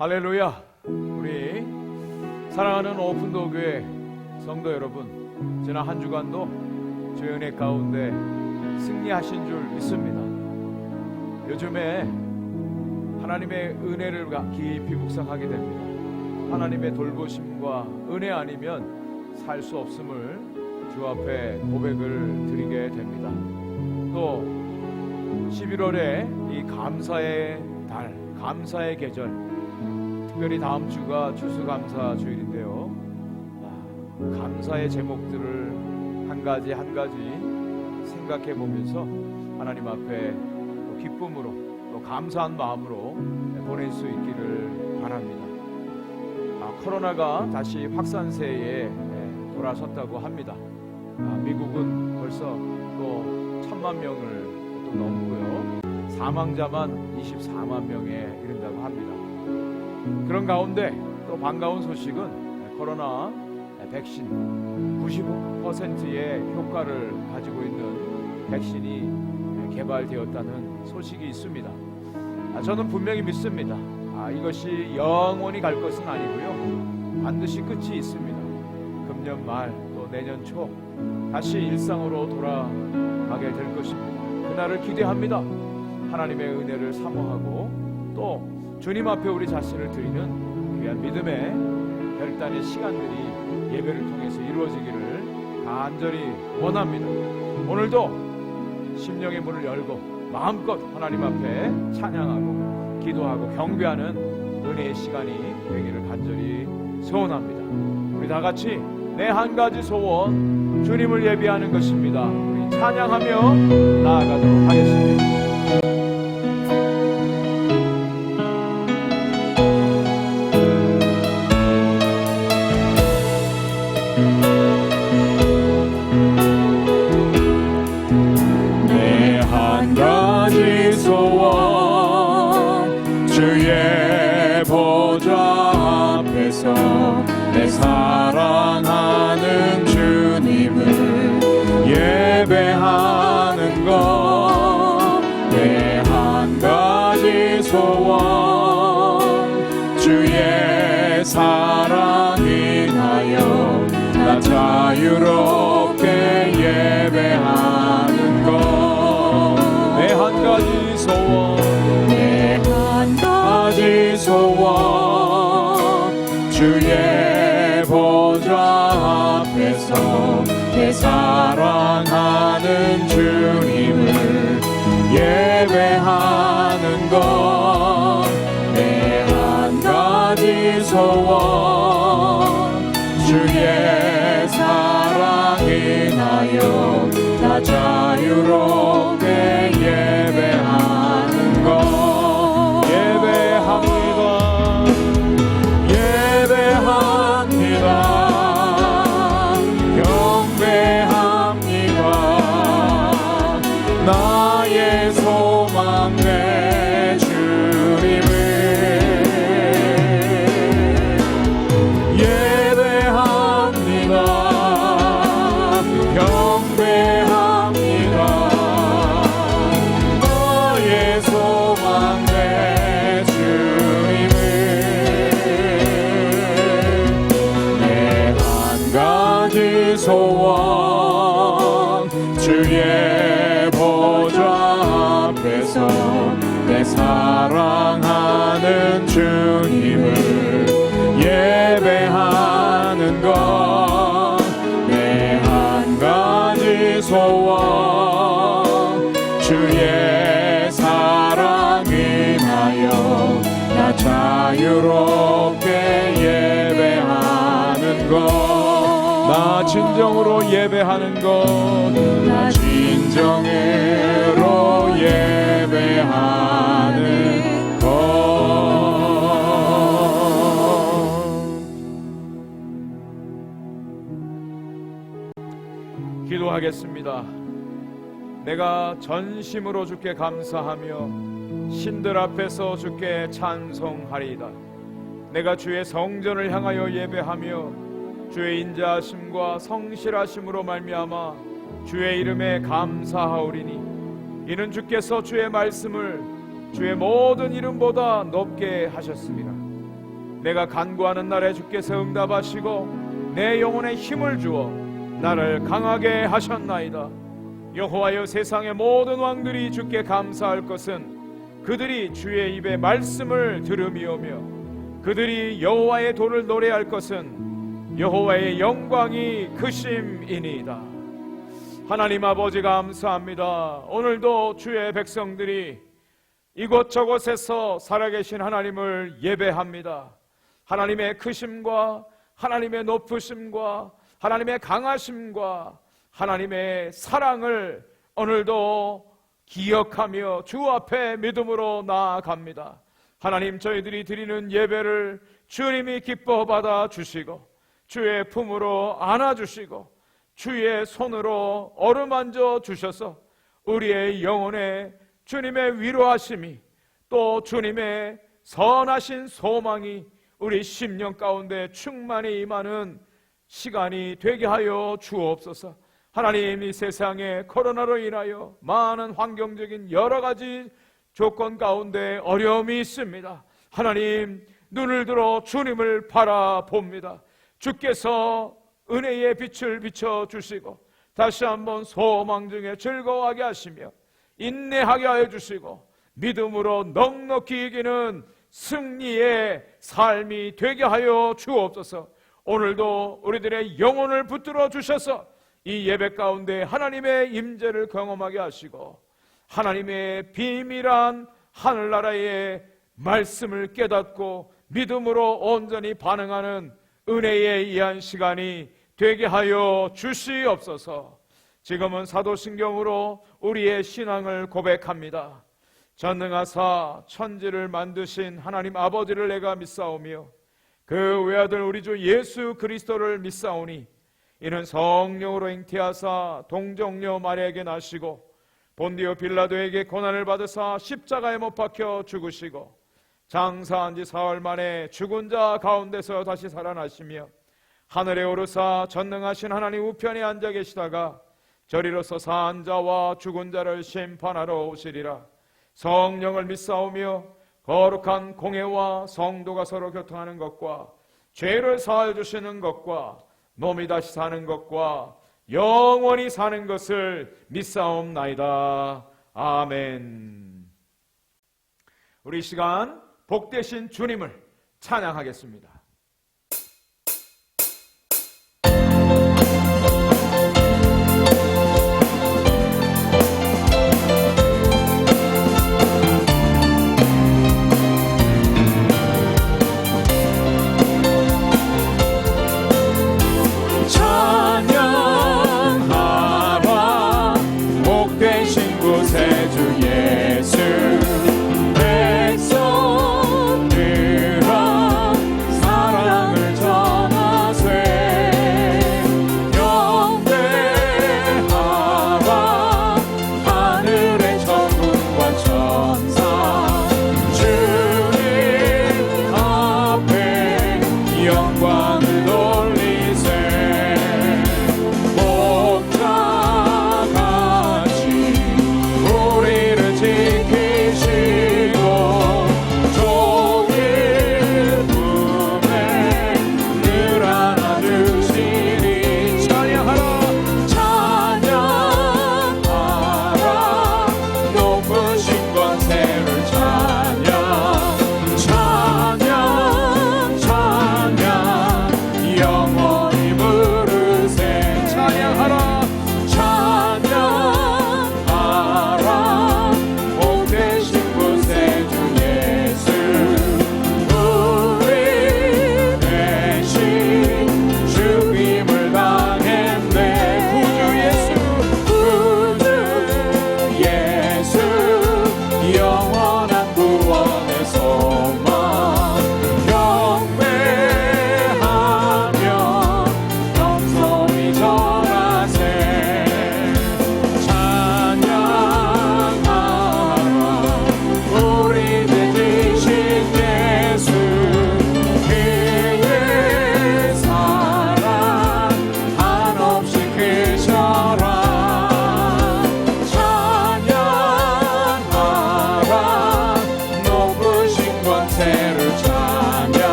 할렐루야. 우리 사랑하는 오픈도어 교회 성도 여러분, 지난 한 주간도 주의 은혜 가운데 승리하신 줄 믿습니다. 요즘에 하나님의 은혜를 깊이 묵상하게 됩니다. 하나님의 돌보심과 은혜 아니면 살 수 없음을 주 앞에 고백을 드리게 됩니다. 또 11월에 이 감사의 달, 감사의 계절, 특별히 다음 주가 추수감사 주일인데요. 감사의 제목들을 한 가지 한 가지 생각해 보면서 하나님 앞에 또 기쁨으로 또 감사한 마음으로 보낼 수 있기를 바랍니다. 코로나가 다시 확산세에 돌아섰다고 합니다. 미국은 벌써 또 1000만 명을 또 넘고요. 사망자만 24만 명에 이른다고 합니다. 그런 가운데 또 반가운 소식은 코로나 백신 95%의 효과를 가지고 있는 백신이 개발되었다는 소식이 있습니다. 저는 분명히 믿습니다. 이것이 영원히 갈 것은 아니고요, 반드시 끝이 있습니다. 금년 말 또 내년 초 다시 일상으로 돌아가게 될 것입니다. 그날을 기대합니다. 하나님의 은혜를 사모하고 또 주님 앞에 우리 자신을 드리는 귀한 믿음의 결단의 시간들이 예배를 통해서 이루어지기를 간절히 원합니다. 오늘도 심령의 문을 열고 마음껏 하나님 앞에 찬양하고 기도하고 경배하는 은혜의 시간이 되기를 간절히 소원합니다. 우리 다 같이 내 한 가지 소원, 주님을 예배하는 것입니다. 우리 찬양하며 나아가도록 하겠습니다. 내 한 가지 소원, 주의 보좌 앞에서 내 사랑하는 주님을 예배하는 것. 내 한 가지 소원, 주의 사랑 인하여 나 자유롭게 예배하는 것. 내 한 가지 소원, 내 한 가지 소원, 주의 보좌 앞에서 내 사랑하는 주님을 예배하는 것. 내 한 가지 소원, 주의 사랑 인하여 나 자유롭게 예배하는 것. 예배합니다. 예배합니다. 경배합니다. 나의 소망 내 주님을 예배합니다. 경배합니다. 나의 소망 내 주님을. 내 한 가지 소원, 주의 보좌 앞에서 내 사랑하는 주님을 예배하는 것. 내 한 가지 소원, 주의 사랑 인하여 나 자유롭게 예배하는 것. 나 진정으로 예배하는 것, 나 진정으로 예배하는 기도하겠습니다. 내가 전심으로 주께 감사하며 신들 앞에서 주께 찬송하리이다. 내가 주의 성전을 향하여 예배하며 주의 인자하심과 성실하심으로 말미암아 주의 이름에 감사하오리니 이는 주께서 주의 말씀을 주의 모든 이름보다 높게 하셨습니다. 내가 간구하는 날에 주께서 응답하시고 내 영혼에 힘을 주어 나를 강하게 하셨나이다. 여호와여, 세상의 모든 왕들이 주께 감사할 것은 그들이 주의 입에 말씀을 들음이오며 그들이 여호와의 도를 노래할 것은 여호와의 영광이 크심이니이다. 하나님 아버지, 감사합니다. 오늘도 주의 백성들이 이곳저곳에서 살아계신 하나님을 예배합니다. 하나님의 크심과 하나님의 높으심과 하나님의 강하심과 하나님의 사랑을 오늘도 기억하며 주 앞에 믿음으로 나아갑니다. 하나님, 저희들이 드리는 예배를 주님이 기뻐 받아 주시고 주의 품으로 안아주시고 주의 손으로 어루만져 주셔서 우리의 영혼에 주님의 위로하심이 또 주님의 선하신 소망이 우리 심령 가운데 충만히 임하는 시간이 되게 하여 주옵소서. 하나님, 이 세상에 코로나로 인하여 많은 환경적인 여러 가지 조건 가운데 어려움이 있습니다. 하나님, 눈을 들어 주님을 바라봅니다. 주께서 은혜의 빛을 비춰주시고 다시 한번 소망 중에 즐거워하게 하시며 인내하게 하여 주시고 믿음으로 넉넉히 이기는 승리의 삶이 되게 하여 주옵소서. 오늘도 우리들의 영혼을 붙들어 주셔서 이 예배 가운데 하나님의 임재를 경험하게 하시고 하나님의 비밀한 하늘나라의 말씀을 깨닫고 믿음으로 온전히 반응하는 은혜의 이한 시간이 되게 하여 주시옵소서. 지금은 사도신경으로 우리의 신앙을 고백합니다. 전능하사 천지를 만드신 하나님 아버지를 내가 믿사오며 그 외아들 우리 주 예수 그리스도를 믿사오니 이는 성령으로 잉태하사 동정녀 마리아에게 나시고 본디오 빌라도에게 고난을 받으사 십자가에 못 박혀 죽으시고 장사한 지 사흘 만에 죽은 자 가운데서 다시 살아나시며 하늘에 오르사 전능하신 하나님 우편에 앉아 계시다가 저리로서 산 자와 죽은 자를 심판하러 오시리라. 성령을 믿사오며 거룩한 공회와 성도가 서로 교통하는 것과 죄를 사하여 주시는 것과 몸이 다시 사는 것과 영원히 사는 것을 믿사옵나이다. 아멘. 우리 시간 복되신 주님을 찬양하겠습니다.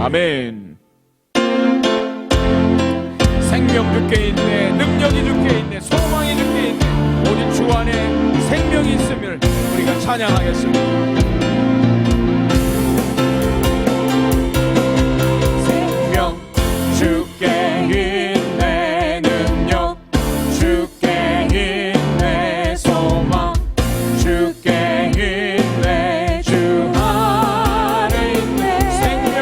아멘. 생명 주께 있네, 능력이 주께 있네, 소망이 주께 있네. 오직 주 안에 생명이 있음을 우리가 찬양하겠습니다. 생명 주께 있네, 능력 주께 있네, 소망 주께 있네, 주 안에 있네. 생명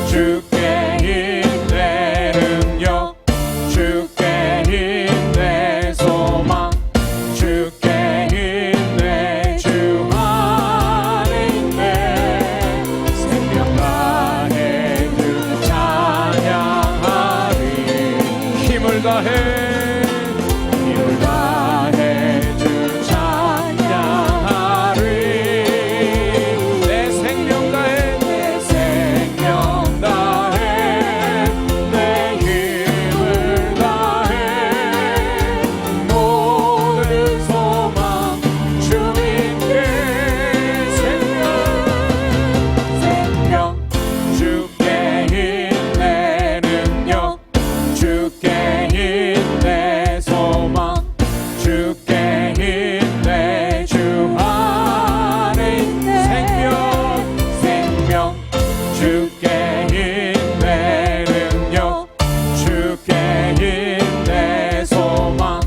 주께 있네, 능력 주께 있네, 소망 주께 있네, 주 안에 있네. 생명 다해 주 찬양하리. 힘을 다해 주 찬양하리. 내 생명 다해 내 생명 다해 내 힘을 다해 모든 소망 주님께. 생명 주께 있네, 능력 주께 있네, 소망 주께 있네, 주 안에 있네. 생명 주께 있네, 능력 주께 있네, 소망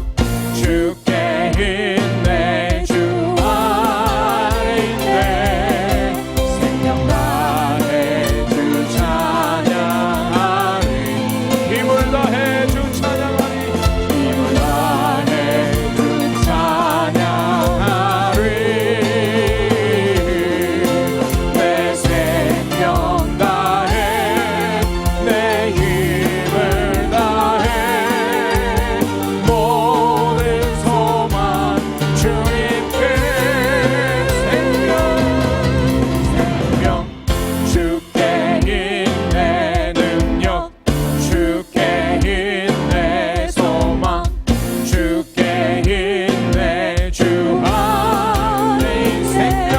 주께 있네, 주 안에 있네. 생명 다해 주 찬양하리. 힘을 다해 주 찬양하리. 힘을 다해 주 찬양하리. 내 생명 다해 내 힘을 다해 모든 소망 주님께. 생명 주께 있네, 능력 주께 있네, 소망 주께 있네, 주 안에 있네. 생명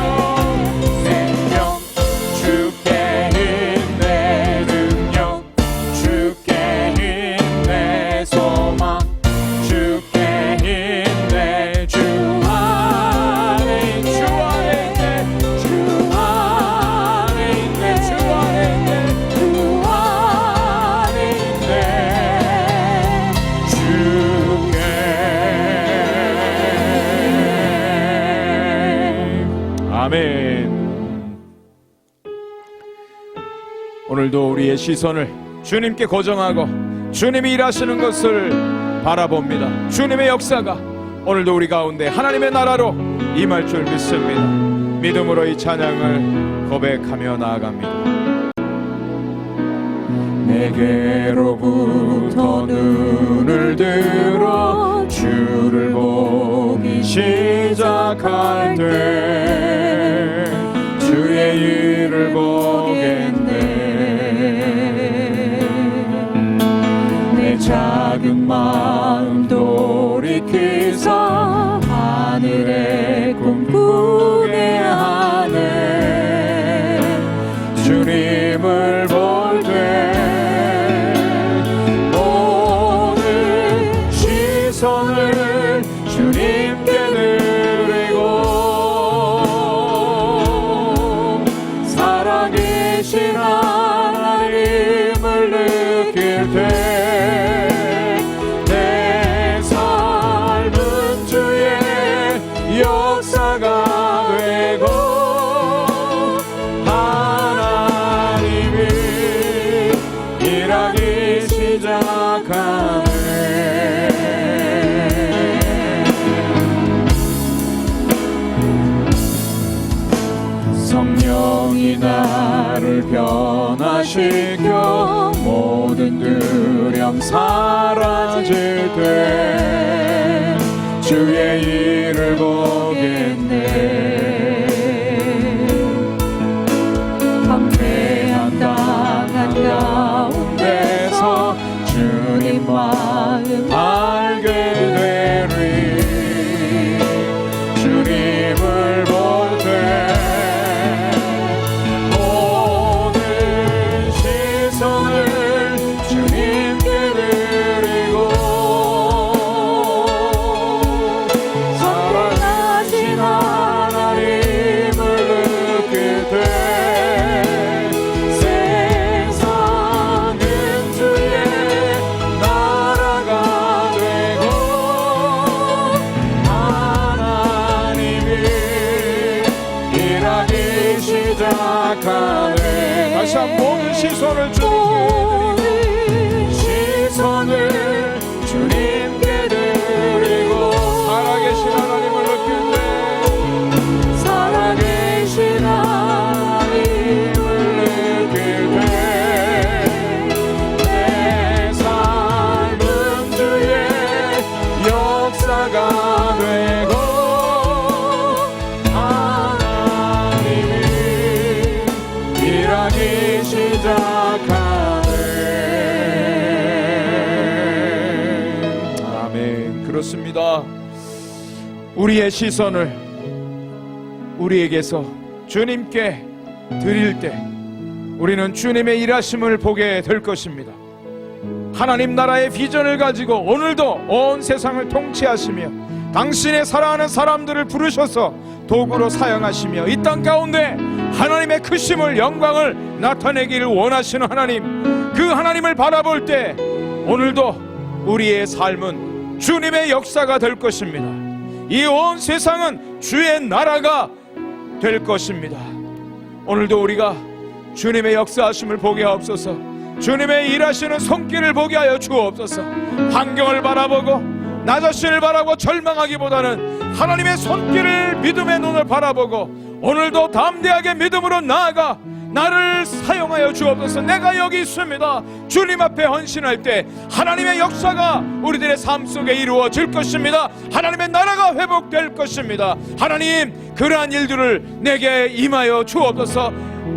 주께 있네, 능력 주께 있네, 소망 주께 있네, 주 안에 있네. 주 안에 있네. 주 안에 있네. 주께. 아멘. 오늘도 우리의 시선을 주님께 고정하고 주님이 일하시는 것을 바라봅니다. 주님의 역사가 오늘도 우리 가운데 하나님의 나라로 임할 줄 믿습니다. 믿음으로 이 찬양을 고백하며 나아갑니다. 내게로부터 눈을 들어 주를 보기 시작할 때 주의 일을 보겠네. 내 작은 마음 돌이키사 하늘의 꿈 꾸게 하네. 주님을 볼 때 모든 시선을 주님께 드리고 살아계신 하나님을 느낄 때 내 삶은 주의 역사가 되고 하나님이 일하기 시작하네. 성령이 나를 변화시켜 모든 두려움 사라질 때 주의 일을 보겠네. 방패한 땅한 가운데서 주님 마음 알게 되리. 주님을 볼 때 모든 시작하네. 다시 한 모든 시선을 주님께 시선을 주님께 드리고 살아계신 하나님을 느낄 때 살아계신 하나님을 느낄 때 내 삶은 주의 역사가 되고 하나님이 일하기 시작하네. 아멘. 그렇습니다. 우리의 시선을 우리에게서 주님께 드릴 때 우리는 주님의 일하심을 보게 될 것입니다. 하나님 나라의 비전을 가지고 오늘도 온 세상을 통치하시며 당신의 사랑하는 사람들을 부르셔서 도구로 사용하시며 이 땅 가운데 하나님의 크심을 영광을 나타내기를 원하시는 하나님, 그 하나님을 바라볼 때 오늘도 우리의 삶은 주님의 역사가 될 것입니다. 이 온 세상은 주의 나라가 될 것입니다. 오늘도 우리가 주님의 역사하심을 보게 하옵소서. 주님의 일하시는 손길을 보게 하여 주옵소서. 환경을 바라보고 나 자신을 바라보고 절망하기보다는 하나님의 손길을 믿음의 눈을 바라보고 오늘도 담대하게 믿음으로 나아가 나를 사용하여 주옵소서. 내가 여기 있습니다. 주님 앞에 헌신할 때 하나님의 역사가 우리들의 삶 속에 이루어질 것입니다. 하나님의 나라가 회복될 것입니다. 하나님, 그러한 일들을 내게 임하여 주옵소서.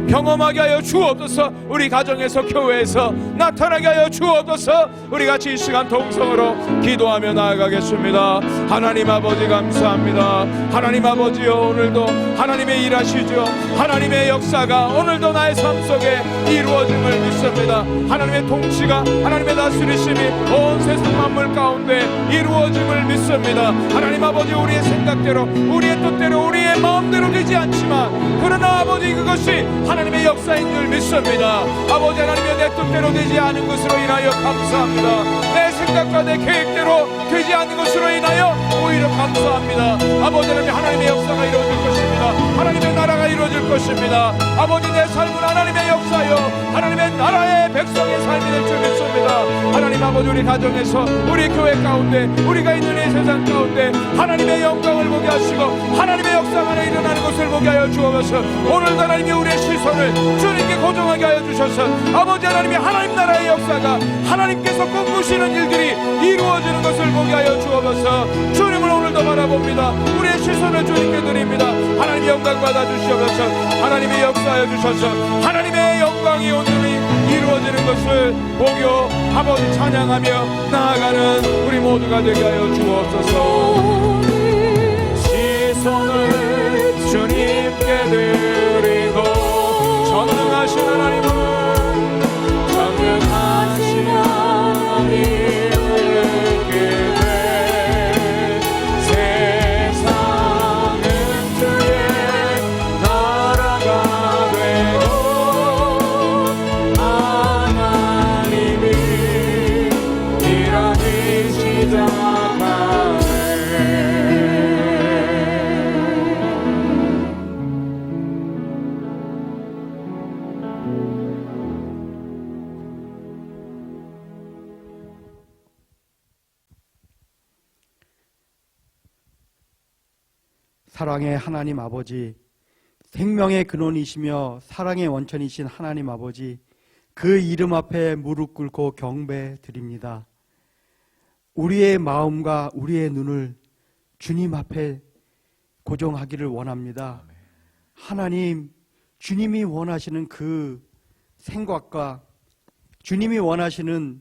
경험하게 하여 주옵소서. 우리 가정에서 교회에서 나타나게 하여 주옵소서. 우리 같이 이 시간 동성으로 기도하며 나아가겠습니다. 하나님 아버지 감사합니다. 하나님 아버지여, 오늘도 하나님의 일하시죠. 하나님의 역사가 오늘도 나의 삶 속에 이루어짐을 믿습니다. 하나님의 통치가, 하나님의 다스리심이 온 세상 만물 가운데 이루어짐을 믿습니다. 하나님 아버지, 우리의 생각대로, 우리의 뜻대로, 우리의 마음대로 되지 않지만 그러나 아버지, 그것이 하나님의 역사인 줄 믿습니다. 아버지 하나님의 내 뜻대로 되지 않은 것으로 인하여 감사합니다. 내 생각과 내 계획대로 되지 않는 것으로 인하여 오히려 감사합니다. 아버지 하나님, 하나님의 역사가 이루어질 것입니다. 하나님의 나라가 이루어질 것입니다. 아버지, 내 삶은 하나님의 역사요 하나님의 나라의 백성의 삶이 될 줄 믿습니다. 하나님 아버지, 우리 가정에서, 우리 교회 가운데, 우리가 있는 이 세상 가운데 하나님의 영광을 보게 하시고 하나님의 역사가 일어나는 것을 보게 하여 주옵소서. 오늘도 하나님이 우리의 시선을 주님께 고정하게 하여 주셔서 아버지 하나님이 하나님 나라의 역사가 하나님께서 꿈꾸시는 일들이 이루어지는 것을 보게 하여 주옵소서. 주님을 오늘도 바라봅니다. 우리의 시선을 주님께 드립니다. 하나님 영광 받아 주시옵소서. 하나님의 역사하여 주셔서 하나님의 영광이 온전히 이루어지는 것을 보고 아버지 찬양하며 나아가는 우리 모두가 되게 하여 주옵소서. 시선을 주님께 드리고 전능하신 하나님은 전능하신 하나님을 느끼네. 세상은 주의 나라가 되고 하나님이 일하기 시작하네. 사랑의 하나님 아버지, 생명의 근원이시며 사랑의 원천이신 하나님 아버지, 그 이름 앞에 무릎 꿇고 경배 드립니다. 우리의 마음과 우리의 눈을 주님 앞에 고정하기를 원합니다. 하나님, 주님이 원하시는 그 생각과 주님이 원하시는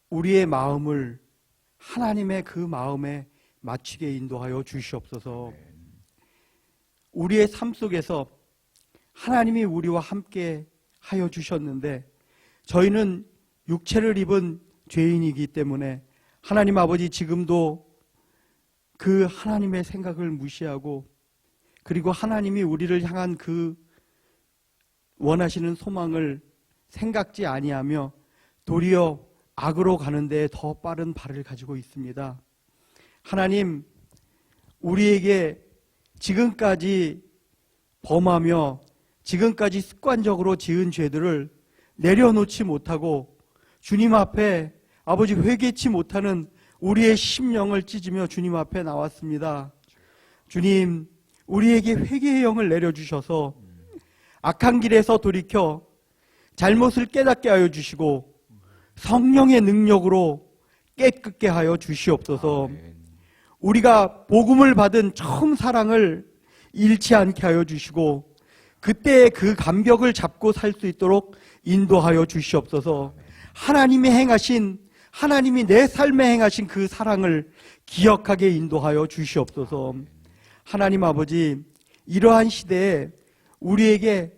우리의 마음을 하나님의 그 마음에 맞추게 인도하여 주시옵소서. 우리의 삶 속에서 하나님이 우리와 함께 하여 주셨는데 저희는 육체를 입은 죄인이기 때문에 하나님 아버지, 지금도 그 하나님의 생각을 무시하고 그리고 하나님이 우리를 향한 그 원하시는 소망을 생각지 아니하며 도리어 악으로 가는 데 더 빠른 발을 가지고 있습니다. 하나님, 우리에게 지금까지 범하며 지금까지 습관적으로 지은 죄들을 내려놓지 못하고 주님 앞에 아버지 회개치 못하는 우리의 심령을 찢으며 주님 앞에 나왔습니다. 주님, 우리에게 회개의 영을 내려주셔서 악한 길에서 돌이켜 잘못을 깨닫게 하여 주시고 성령의 능력으로 깨끗게 하여 주시옵소서. 우리가 복음을 받은 처음 사랑을 잃지 않게 하여 주시고 그때의 그 감격을 잡고 살 수 있도록 인도하여 주시옵소서. 하나님이 내 삶에 행하신 그 사랑을 기억하게 인도하여 주시옵소서. 하나님 아버지, 이러한 시대에 우리에게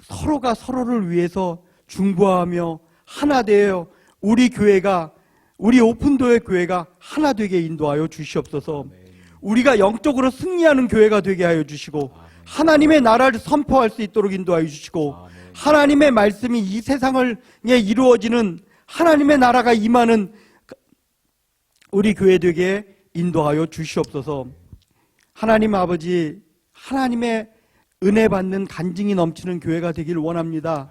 서로가 서로를 위해서 중보하며 하나 되어 우리 오픈도의 교회가 하나 되게 인도하여 주시옵소서. 우리가 영적으로 승리하는 교회가 되게 하여 주시고 하나님의 나라를 선포할 수 있도록 인도하여 주시고 하나님의 말씀이 이 세상에 이루어지는 하나님의 나라가 임하는 우리 교회 되게 인도하여 주시옵소서. 하나님 아버지, 하나님의 은혜 받는 간증이 넘치는 교회가 되길 원합니다.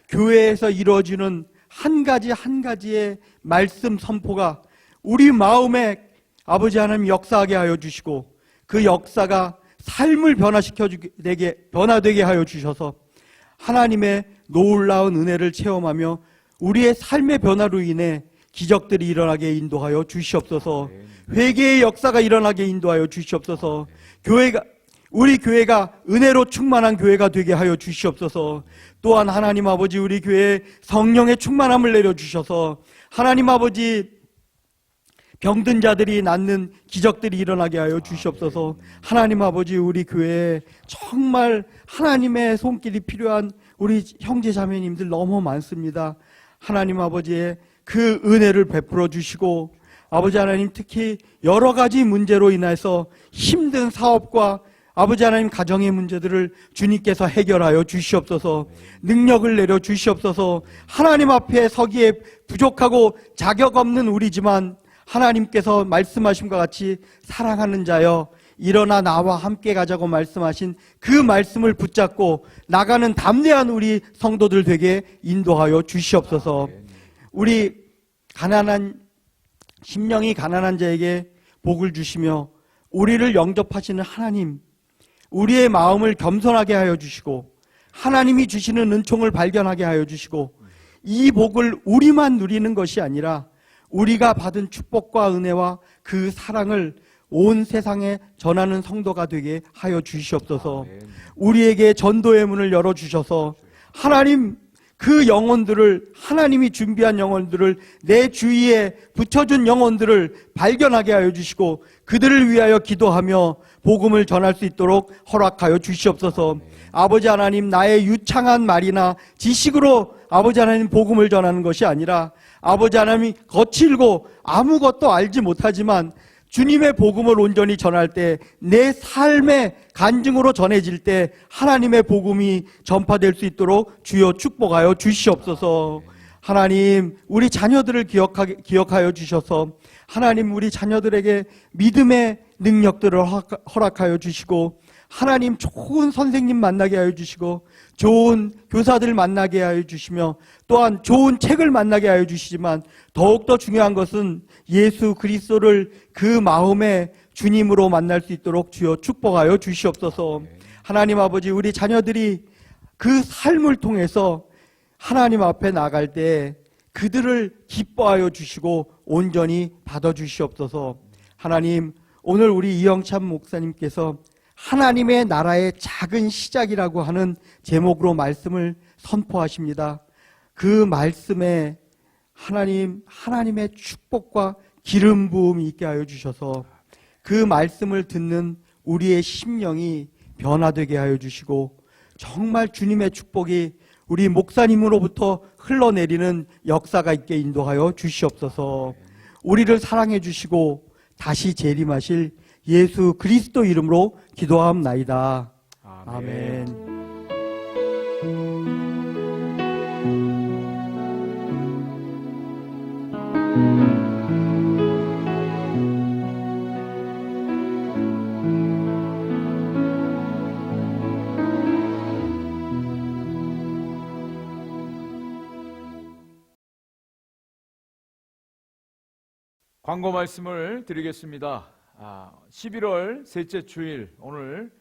교회에서 이루어지는 한 가지의 말씀 선포가 우리 마음에 아버지 하나님 역사하게 하여 주시고 그 역사가 삶을 변화되게 하여 주셔서 하나님의 놀라운 은혜를 체험하며 우리의 삶의 변화로 인해 기적들이 일어나게 인도하여 주시옵소서. 회개의 역사가 일어나게 인도하여 주시옵소서. 우리 교회가 은혜로 충만한 교회가 되게 하여 주시옵소서. 또한 하나님 아버지, 우리 교회에 성령의 충만함을 내려주셔서 하나님 아버지, 병든 자들이 낫는 기적들이 일어나게 하여 주시옵소서. 하나님 아버지, 우리 교회에 정말 하나님의 손길이 필요한 우리 형제 자매님들 너무 많습니다. 하나님 아버지의 그 은혜를 베풀어 주시고 아버지 하나님, 특히 여러 가지 문제로 인해서 힘든 사업과 아버지 하나님 가정의 문제들을 주님께서 해결하여 주시옵소서. 능력을 내려 주시옵소서. 하나님 앞에 서기에 부족하고 자격 없는 우리지만 하나님께서 말씀하심과 같이 사랑하는 자여 일어나 나와 함께 가자고 말씀하신 그 말씀을 붙잡고 나가는 담대한 우리 성도들 되게 인도하여 주시옵소서. 우리 심령이 가난한 자에게 복을 주시며 우리를 영접하시는 하나님, 우리의 마음을 겸손하게 하여 주시고 하나님이 주시는 은총을 발견하게 하여 주시고 이 복을 우리만 누리는 것이 아니라 우리가 받은 축복과 은혜와 그 사랑을 온 세상에 전하는 성도가 되게 하여 주시옵소서. 우리에게 전도의 문을 열어주셔서 하나님, 그 영혼들을, 하나님이 준비한 영혼들을, 내 주위에 붙여준 영혼들을 발견하게 하여 주시고 그들을 위하여 기도하며 복음을 전할 수 있도록 허락하여 주시옵소서. 아버지 하나님, 나의 유창한 말이나 지식으로 아버지 하나님 복음을 전하는 것이 아니라 아버지 하나님이 거칠고 아무것도 알지 못하지만 주님의 복음을 온전히 전할 때, 내 삶의 간증으로 전해질 때 하나님의 복음이 전파될 수 있도록 주여 축복하여 주시옵소서. 하나님, 우리 자녀들을 기억하여 주셔서 하나님, 우리 자녀들에게 믿음의 능력들을 허락하여 주시고 하나님, 좋은 선생님 만나게 하여 주시고 좋은 교사들 만나게 하여 주시며 또한 좋은 책을 만나게 하여 주시지만 더욱더 중요한 것은 예수 그리스도를 그 마음에 주님으로 만날 수 있도록 주여 축복하여 주시옵소서. 하나님 아버지, 우리 자녀들이 그 삶을 통해서 하나님 앞에 나갈 때 그들을 기뻐하여 주시고 온전히 받아주시옵소서. 하나님, 오늘 우리 이영찬 목사님께서 하나님의 나라의 작은 시작이라고 하는 제목으로 말씀을 선포하십니다. 그 말씀에 하나님의 축복과 기름 부음이 있게 하여 주셔서 그 말씀을 듣는 우리의 심령이 변화되게 하여 주시고 정말 주님의 축복이 우리 목사님으로부터 흘러내리는 역사가 있게 인도하여 주시옵소서. 우리를 사랑해 주시고 다시 재림하실 예수 그리스도 이름으로 기도하옵나이다. 아멘. 광고 말씀을 드리겠습니다. 11월 셋째 주일 오늘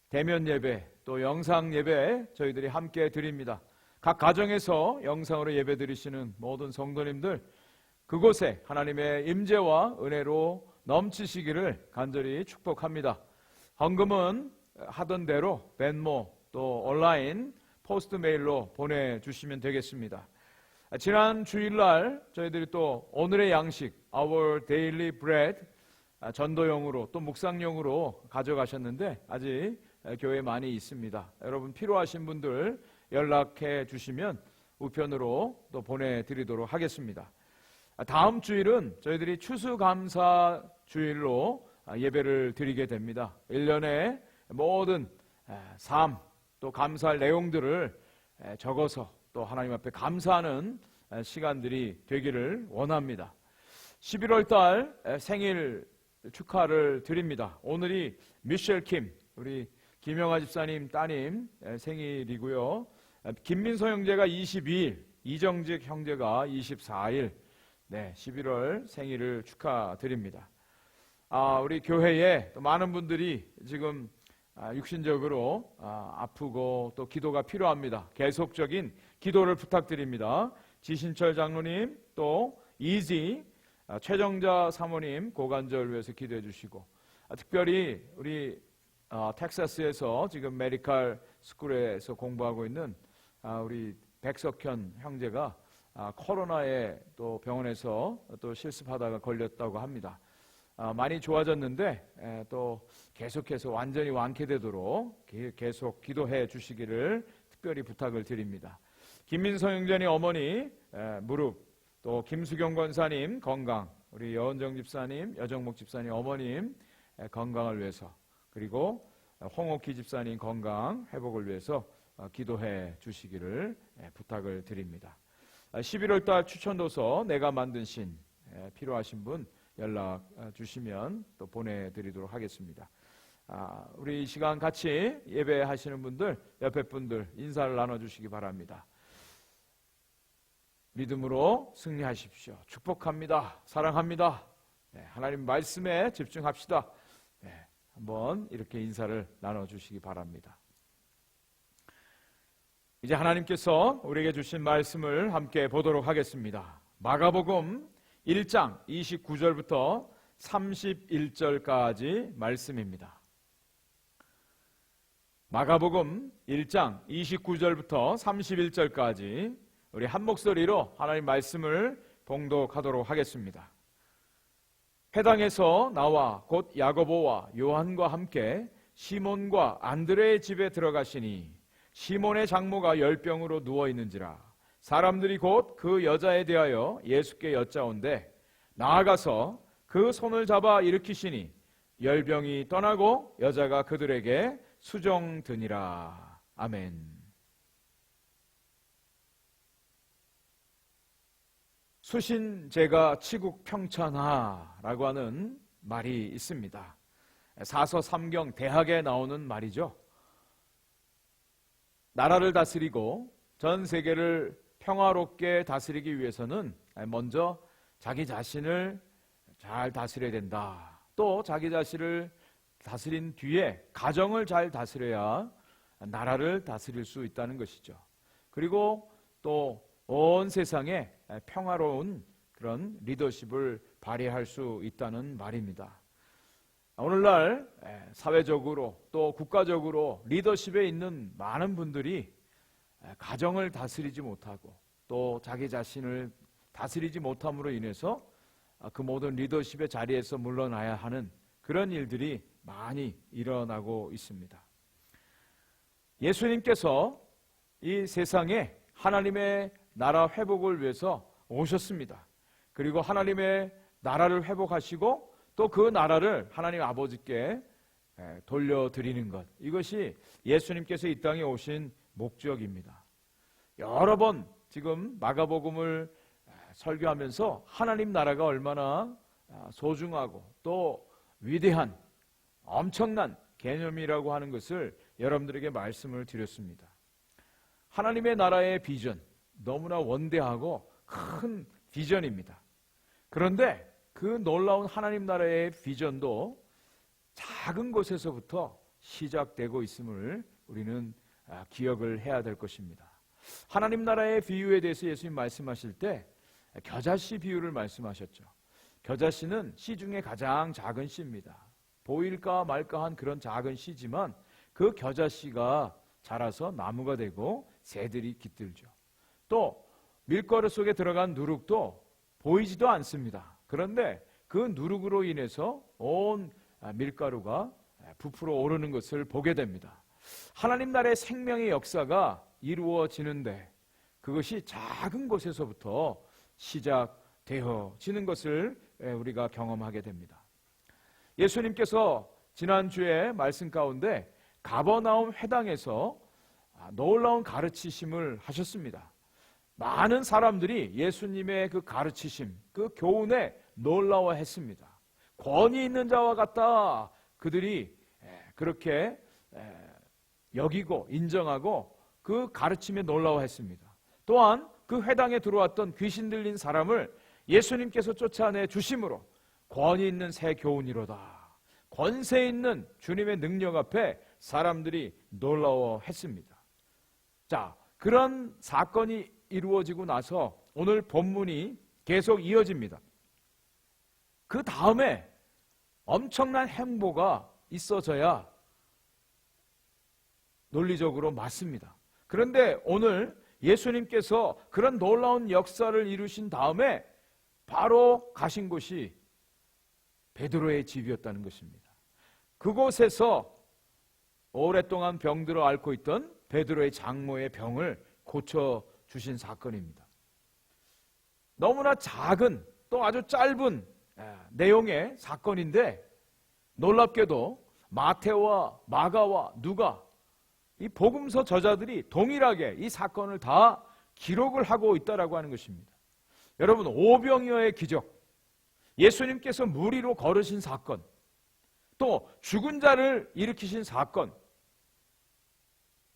대면 예배 또 영상 예배 저희들이 함께 드립니다. 각 가정에서 영상으로 예배 드리시는 모든 성도님들 그곳에 하나님의 임재와 은혜로 넘치시기를 간절히 축복합니다. 헌금은 하던 대로 벤모 또 온라인 포스트 메일로 보내주시면 되겠습니다. 지난 주일날 저희들이 또 오늘의 양식 Our Daily Bread 전도용으로 또 묵상용으로 가져가셨는데 아직 교회에 많이 있습니다. 여러분 필요하신 분들 연락해 주시면 우편으로 또 보내드리도록 하겠습니다. 다음 주일은 저희들이 추수감사 주일로 예배를 드리게 됩니다. 1년의 모든 삶 또 감사할 내용들을 적어서 또 하나님 앞에 감사하는 시간들이 되기를 원합니다. 11월 달 생일 축하를 드립니다. 오늘이 미셸 킴, 우리 김영아 집사님 따님 생일이고요. 김민서 형제가 22일, 이정직 형제가 24일, 11월 생일을 축하드립니다. 우리 교회에 또 많은 분들이 지금 육신적으로 아프고 또 기도가 필요합니다. 계속적인 기도를 부탁드립니다. 지신철 장로님 또 이지 최정자 사모님 고관절 위해서 기도해 주시고 특별히 우리 텍사스에서 지금 메디컬 스쿨에서 공부하고 있는 우리 백석현 형제가 코로나에 또 병원에서 또 실습하다가 걸렸다고 합니다. 많이 좋아졌는데 또 계속해서 완전히 완쾌되도록 계속 기도해 주시기를 특별히 부탁을 드립니다. 김민서 형제님 어머니 무릎, 또 김수경 권사님 건강, 우리 여은정 집사님, 여정목 집사님 어머님 건강을 위해서, 그리고 홍옥희 집사님 건강 회복을 위해서 기도해 주시기를 부탁을 드립니다. 11월 달 추천도서 내가 만든 신 필요하신 분 연락 주시면 또 보내드리도록 하겠습니다. 우리 이 시간 같이 예배하시는 분들, 옆에 분들 인사를 나눠주시기 바랍니다. 믿음으로 승리하십시오. 축복합니다. 사랑합니다. 하나님 말씀에 집중합시다. 한번 이렇게 인사를 나눠주시기 바랍니다. 이제 하나님께서 우리에게 주신 말씀을 함께 보도록 하겠습니다. 마가복음 1장 29절부터 31절까지 말씀입니다. 마가복음 1장 29절부터 31절까지 우리 한 목소리로 하나님 말씀을 봉독하도록 하겠습니다. 회당에서 나와 곧 야고보와 요한과 함께 시몬과 안드레의 집에 들어가시니 시몬의 장모가 열병으로 누워 있는지라 사람들이 곧 그 여자에 대하여 예수께 여짜온대 나아가서 그 손을 잡아 일으키시니 열병이 떠나고 여자가 그들에게 수종드니라. 아멘. 수신제가 치국 평천하라고 하는 말이 있습니다. 사서삼경 대학에 나오는 말이죠. 나라를 다스리고 전 세계를 평화롭게 다스리기 위해서는 먼저 자기 자신을 잘 다스려야 된다. 또 자기 자신을 다스린 뒤에 가정을 잘 다스려야 나라를 다스릴 수 있다는 것이죠. 그리고 또 온 세상에 평화로운 그런 리더십을 발휘할 수 있다는 말입니다. 오늘날 사회적으로 또 국가적으로 리더십에 있는 많은 분들이 가정을 다스리지 못하고 또 자기 자신을 다스리지 못함으로 인해서 그 모든 리더십의 자리에서 물러나야 하는 그런 일들이 많이 일어나고 있습니다. 예수님께서 이 세상에 하나님의 나라 회복을 위해서 오셨습니다. 그리고 하나님의 나라를 회복하시고 또 그 나라를 하나님 아버지께 돌려드리는 것, 이것이 예수님께서 이 땅에 오신 목적입니다. 여러 번 지금 마가복음을 설교하면서 하나님 나라가 얼마나 소중하고 또 위대한 엄청난 개념이라고 하는 것을 여러분들에게 말씀을 드렸습니다. 하나님의 나라의 비전, 너무나 원대하고 큰 비전입니다. 그런데 그 놀라운 하나님 나라의 비전도 작은 곳에서부터 시작되고 있음을 우리는 기억을 해야 될 것입니다. 하나님 나라의 비유에 대해서 예수님 말씀하실 때 겨자씨 비유를 말씀하셨죠. 겨자씨는 씨 중에 가장 작은 씨입니다. 보일까 말까 한 그런 작은 씨지만 그 겨자씨가 자라서 나무가 되고 새들이 깃들죠. 또 밀가루 속에 들어간 누룩도 보이지도 않습니다. 그런데 그 누룩으로 인해서 온 밀가루가 부풀어 오르는 것을 보게 됩니다. 하나님 나라의 생명의 역사가 이루어지는데 그것이 작은 곳에서부터 시작되어지는 것을 우리가 경험하게 됩니다. 예수님께서 지난주에 말씀 가운데 가버나움 회당에서 놀라운 가르치심을 하셨습니다. 많은 사람들이 예수님의 그 가르치심, 그 교훈에 놀라워했습니다. 권위 있는 자와 같다. 그들이 그렇게 여기고 인정하고 그 가르침에 놀라워했습니다. 또한 그 회당에 들어왔던 귀신 들린 사람을 예수님께서 쫓아내 주심으로 권위 있는 새 교훈이로다. 권세 있는 주님의 능력 앞에 사람들이 놀라워했습니다. 자, 그런 사건이 이루어지고 나서 오늘 본문이 계속 이어집니다. 그 다음에 엄청난 행보가 있어져야 논리적으로 맞습니다. 그런데 오늘 예수님께서 그런 놀라운 역사를 이루신 다음에 바로 가신 곳이 베드로의 집이었다는 것입니다. 그곳에서 오랫동안 병들어 앓고 있던 베드로의 장모의 병을 고쳐주신 사건입니다. 너무나 작은 또 아주 짧은 내용의 사건인데 놀랍게도 마태와 마가와 누가 이 복음서 저자들이 동일하게 이 사건을 다 기록을 하고 있다라고 하는 것입니다. 여러분, 오병이어의 기적, 예수님께서 물 위로 걸으신 사건, 또 죽은 자를 일으키신 사건,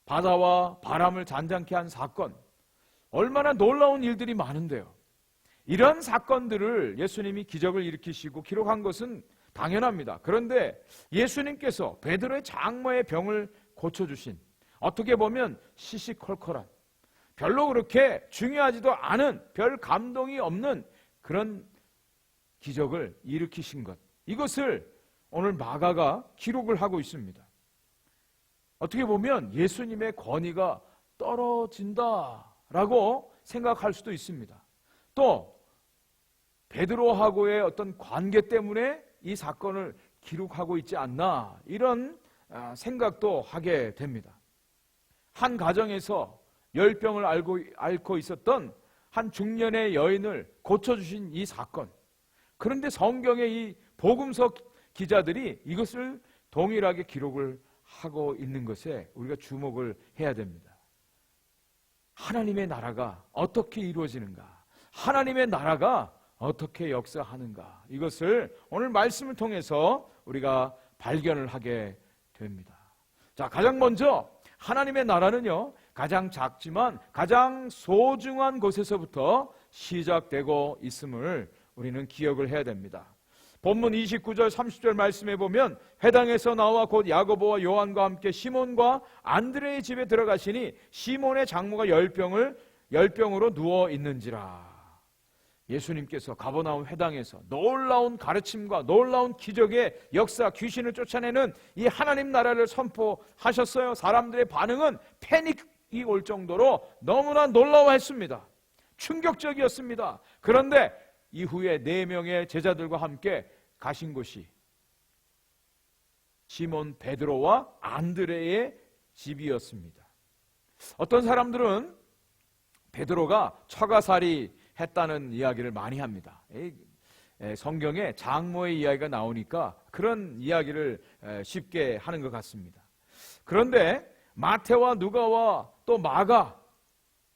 바다와 바람을 잔잔케 한 사건, 얼마나 놀라운 일들이 많은데요. 이런 사건들을 예수님이 기적을 일으키시고 기록한 것은 당연합니다. 그런데 예수님께서 베드로의 장모의 병을 고쳐주신, 어떻게 보면 시시콜콜한, 별로 그렇게 중요하지도 않은, 별 감동이 없는 그런 기적을 일으키신 것, 이것을 오늘 마가가 기록을 하고 있습니다. 어떻게 보면 예수님의 권위가 떨어진다라고 생각할 수도 있습니다. 또 베드로하고의 어떤 관계 때문에 이 사건을 기록하고 있지 않나, 이런 생각도 하게 됩니다. 한 가정에서 열병을 앓고 있었던 한 중년의 여인을 고쳐주신 이 사건, 그런데 성경의 이 복음서 기자들이 이것을 동일하게 기록을 하고 있는 것에 우리가 주목을 해야 됩니다. 하나님의 나라가 어떻게 이루어지는가, 하나님의 나라가 어떻게 역사하는가, 이것을 오늘 말씀을 통해서 우리가 발견을 하게 됩니다. 자, 가장 먼저 하나님의 나라는요, 가장 작지만 가장 소중한 곳에서부터 시작되고 있음을 우리는 기억을 해야 됩니다. 본문 29절 30절 말씀에 보면 회당에서 나와 곧 야고보와 요한과 함께 시몬과 안드레의 집에 들어가시니 시몬의 장모가 열병으로 누워 있는지라. 예수님께서 가버나움 회당에서 놀라운 가르침과 놀라운 기적의 역사, 귀신을 쫓아내는 이 하나님 나라를 선포하셨어요. 사람들의 반응은 패닉이 올 정도로 너무나 놀라워했습니다. 충격적이었습니다. 그런데 이후에 4명의 제자들과 함께 가신 곳이 시몬 베드로와 안드레의 집이었습니다. 어떤 사람들은 베드로가 처가살이 했다는 이야기를 많이 합니다. 성경에 장모의 이야기가 나오니까 그런 이야기를 쉽게 하는 것 같습니다. 그런데 마태와 누가와 또 마가,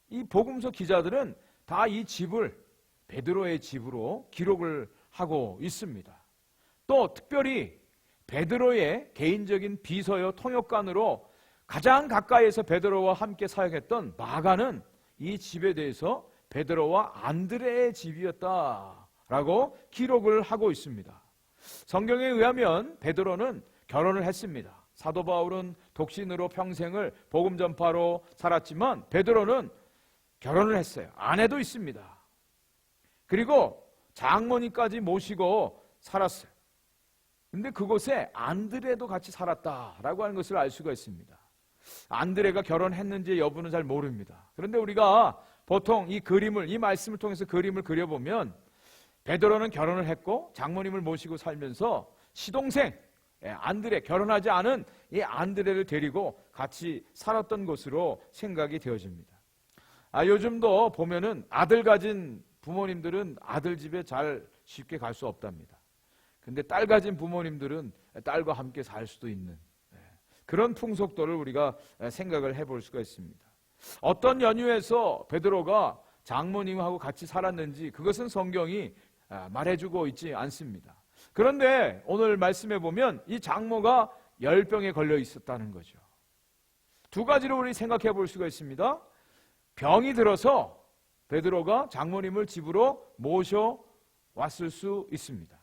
이 복음서 기자들은 다 이 집을 베드로의 집으로 기록을 하고 있습니다. 또 특별히 베드로의 개인적인 비서요 통역관으로 가장 가까이에서 베드로와 함께 사역했던 마가는 이 집에 대해서 베드로와 안드레의 집이었다라고 라고 기록을 하고 있습니다. 성경에 의하면 베드로는 결혼을 했습니다. 사도 바울은 독신으로 평생을 복음 전파로 살았지만 베드로는 결혼을 했어요. 아내도 있습니다. 그리고 장모님까지 모시고 살았어요. 근데 그곳에 안드레도 같이 살았다라고 하는 것을 알 수가 있습니다. 안드레가 결혼했는지 여부는 잘 모릅니다. 그런데 우리가 보통 이 말씀을 통해서 그림을 그려보면 베드로는 결혼을 했고 장모님을 모시고 살면서 시동생 안드레, 결혼하지 않은 이 안드레를 데리고 같이 살았던 것으로 생각이 되어집니다. 요즘도 보면은 아들 가진 부모님들은 아들 집에 잘 쉽게 갈 수 없답니다. 근데 딸 가진 부모님들은 딸과 함께 살 수도 있는 그런 풍속도를 우리가 생각을 해볼 수가 있습니다. 어떤 연유에서 베드로가 장모님하고 같이 살았는지 그것은 성경이 말해주고 있지 않습니다. 그런데 오늘 말씀해 보면 이 장모가 열병에 걸려 있었다는 거죠. 두 가지로 우리 생각해 볼 수가 있습니다. 병이 들어서 베드로가 장모님을 집으로 모셔왔을 수 있습니다.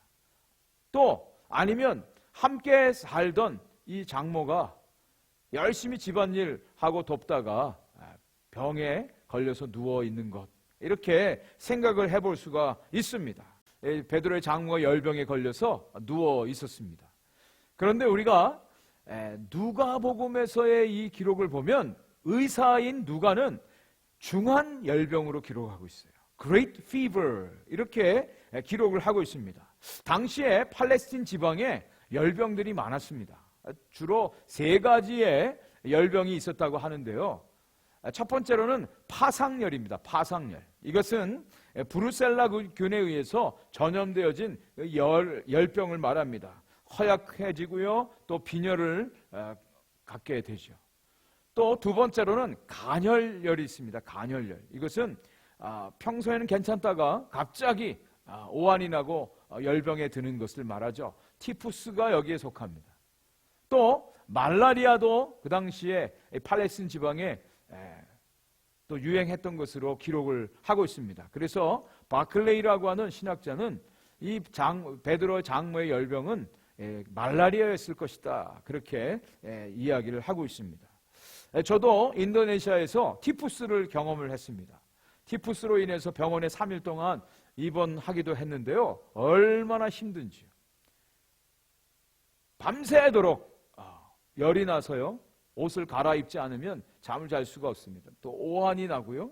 또 아니면 함께 살던 이 장모가 열심히 집안일하고 돕다가 병에 걸려서 누워있는 것, 이렇게 생각을 해볼 수가 있습니다. 베드로의 장모가 열병에 걸려서 누워 있었습니다. 그런데 우리가 누가복음에서의 이 기록을 보면 의사인 누가는 중한 열병으로 기록하고 있어요. Great Fever 이렇게 기록을 하고 있습니다. 당시에 팔레스틴 지방에 열병들이 많았습니다. 주로 세 가지의 열병이 있었다고 하는데요. 첫 번째로는 파상열입니다. 파상열. 이것은 브루셀라 균에 의해서 전염되어진 열병을 말합니다. 허약해지고요. 또 빈혈을 갖게 되죠. 또 두 번째로는 간열열이 있습니다. 간열열. 이것은 평소에는 괜찮다가 갑자기 오한이 나고 열병에 드는 것을 말하죠. 티푸스가 여기에 속합니다. 또 말라리아도 그 당시에 팔레스틴 지방에 또 유행했던 것으로 기록을 하고 있습니다. 그래서 바클레이라고 하는 신학자는 이 베드로의 장모의 열병은 말라리아였을 것이다, 그렇게 이야기를 하고 있습니다. 저도 인도네시아에서 티푸스를 경험을 했습니다. 티푸스로 인해서 병원에 3일 동안 입원하기도 했는데요. 얼마나 힘든지요. 밤새도록 열이 나서요. 옷을 갈아입지 않으면 잠을 잘 수가 없습니다. 또 오한이 나고요.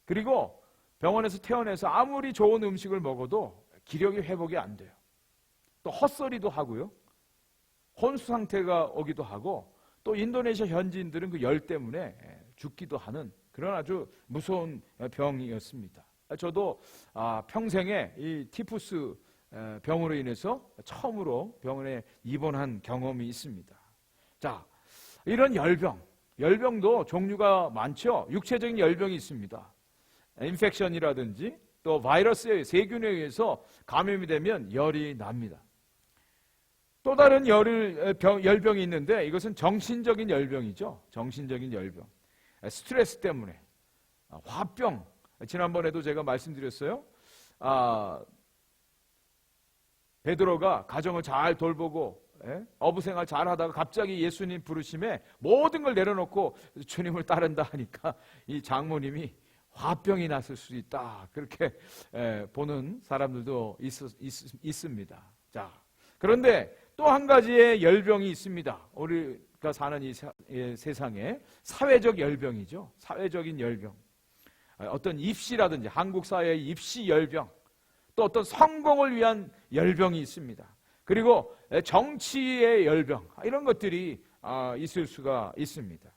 그리고 병원에서 퇴원해서 아무리 좋은 음식을 먹어도 기력이 회복이 안 돼요. 또 헛소리도 하고요. 혼수 상태가 오기도 하고, 또 인도네시아 현지인들은 그 열 때문에 죽기도 하는 그런 아주 무서운 병이었습니다. 저도 평생에 이 티푸스 병으로 인해서 처음으로 병원에 입원한 경험이 있습니다. 자, 이런 열병도 종류가 많죠. 육체적인 열병이 있습니다. 인펙션이라든지 또 바이러스의 세균에 의해서 감염이 되면 열이 납니다. 또 다른 열병이 있는데 이것은 정신적인 열병이죠. 정신적인 열병. 스트레스 때문에. 화병. 지난번에도 제가 말씀드렸어요. 베드로가 가정을 잘 돌보고 어부생활 잘 하다가 갑자기 예수님 부르심에 모든 걸 내려놓고 주님을 따른다 하니까 이 장모님이 화병이 났을 수 있다, 그렇게 보는 사람들도 있습니다. 자, 그런데 또 한 가지의 열병이 있습니다. 우리가 사는 이 세상에 사회적 열병이죠. 사회적인 열병. 어떤 입시라든지 한국 사회의 입시 열병, 또 어떤 성공을 위한 열병이 있습니다. 그리고 정치의 열병, 이런 것들이 있을 수가 있습니다.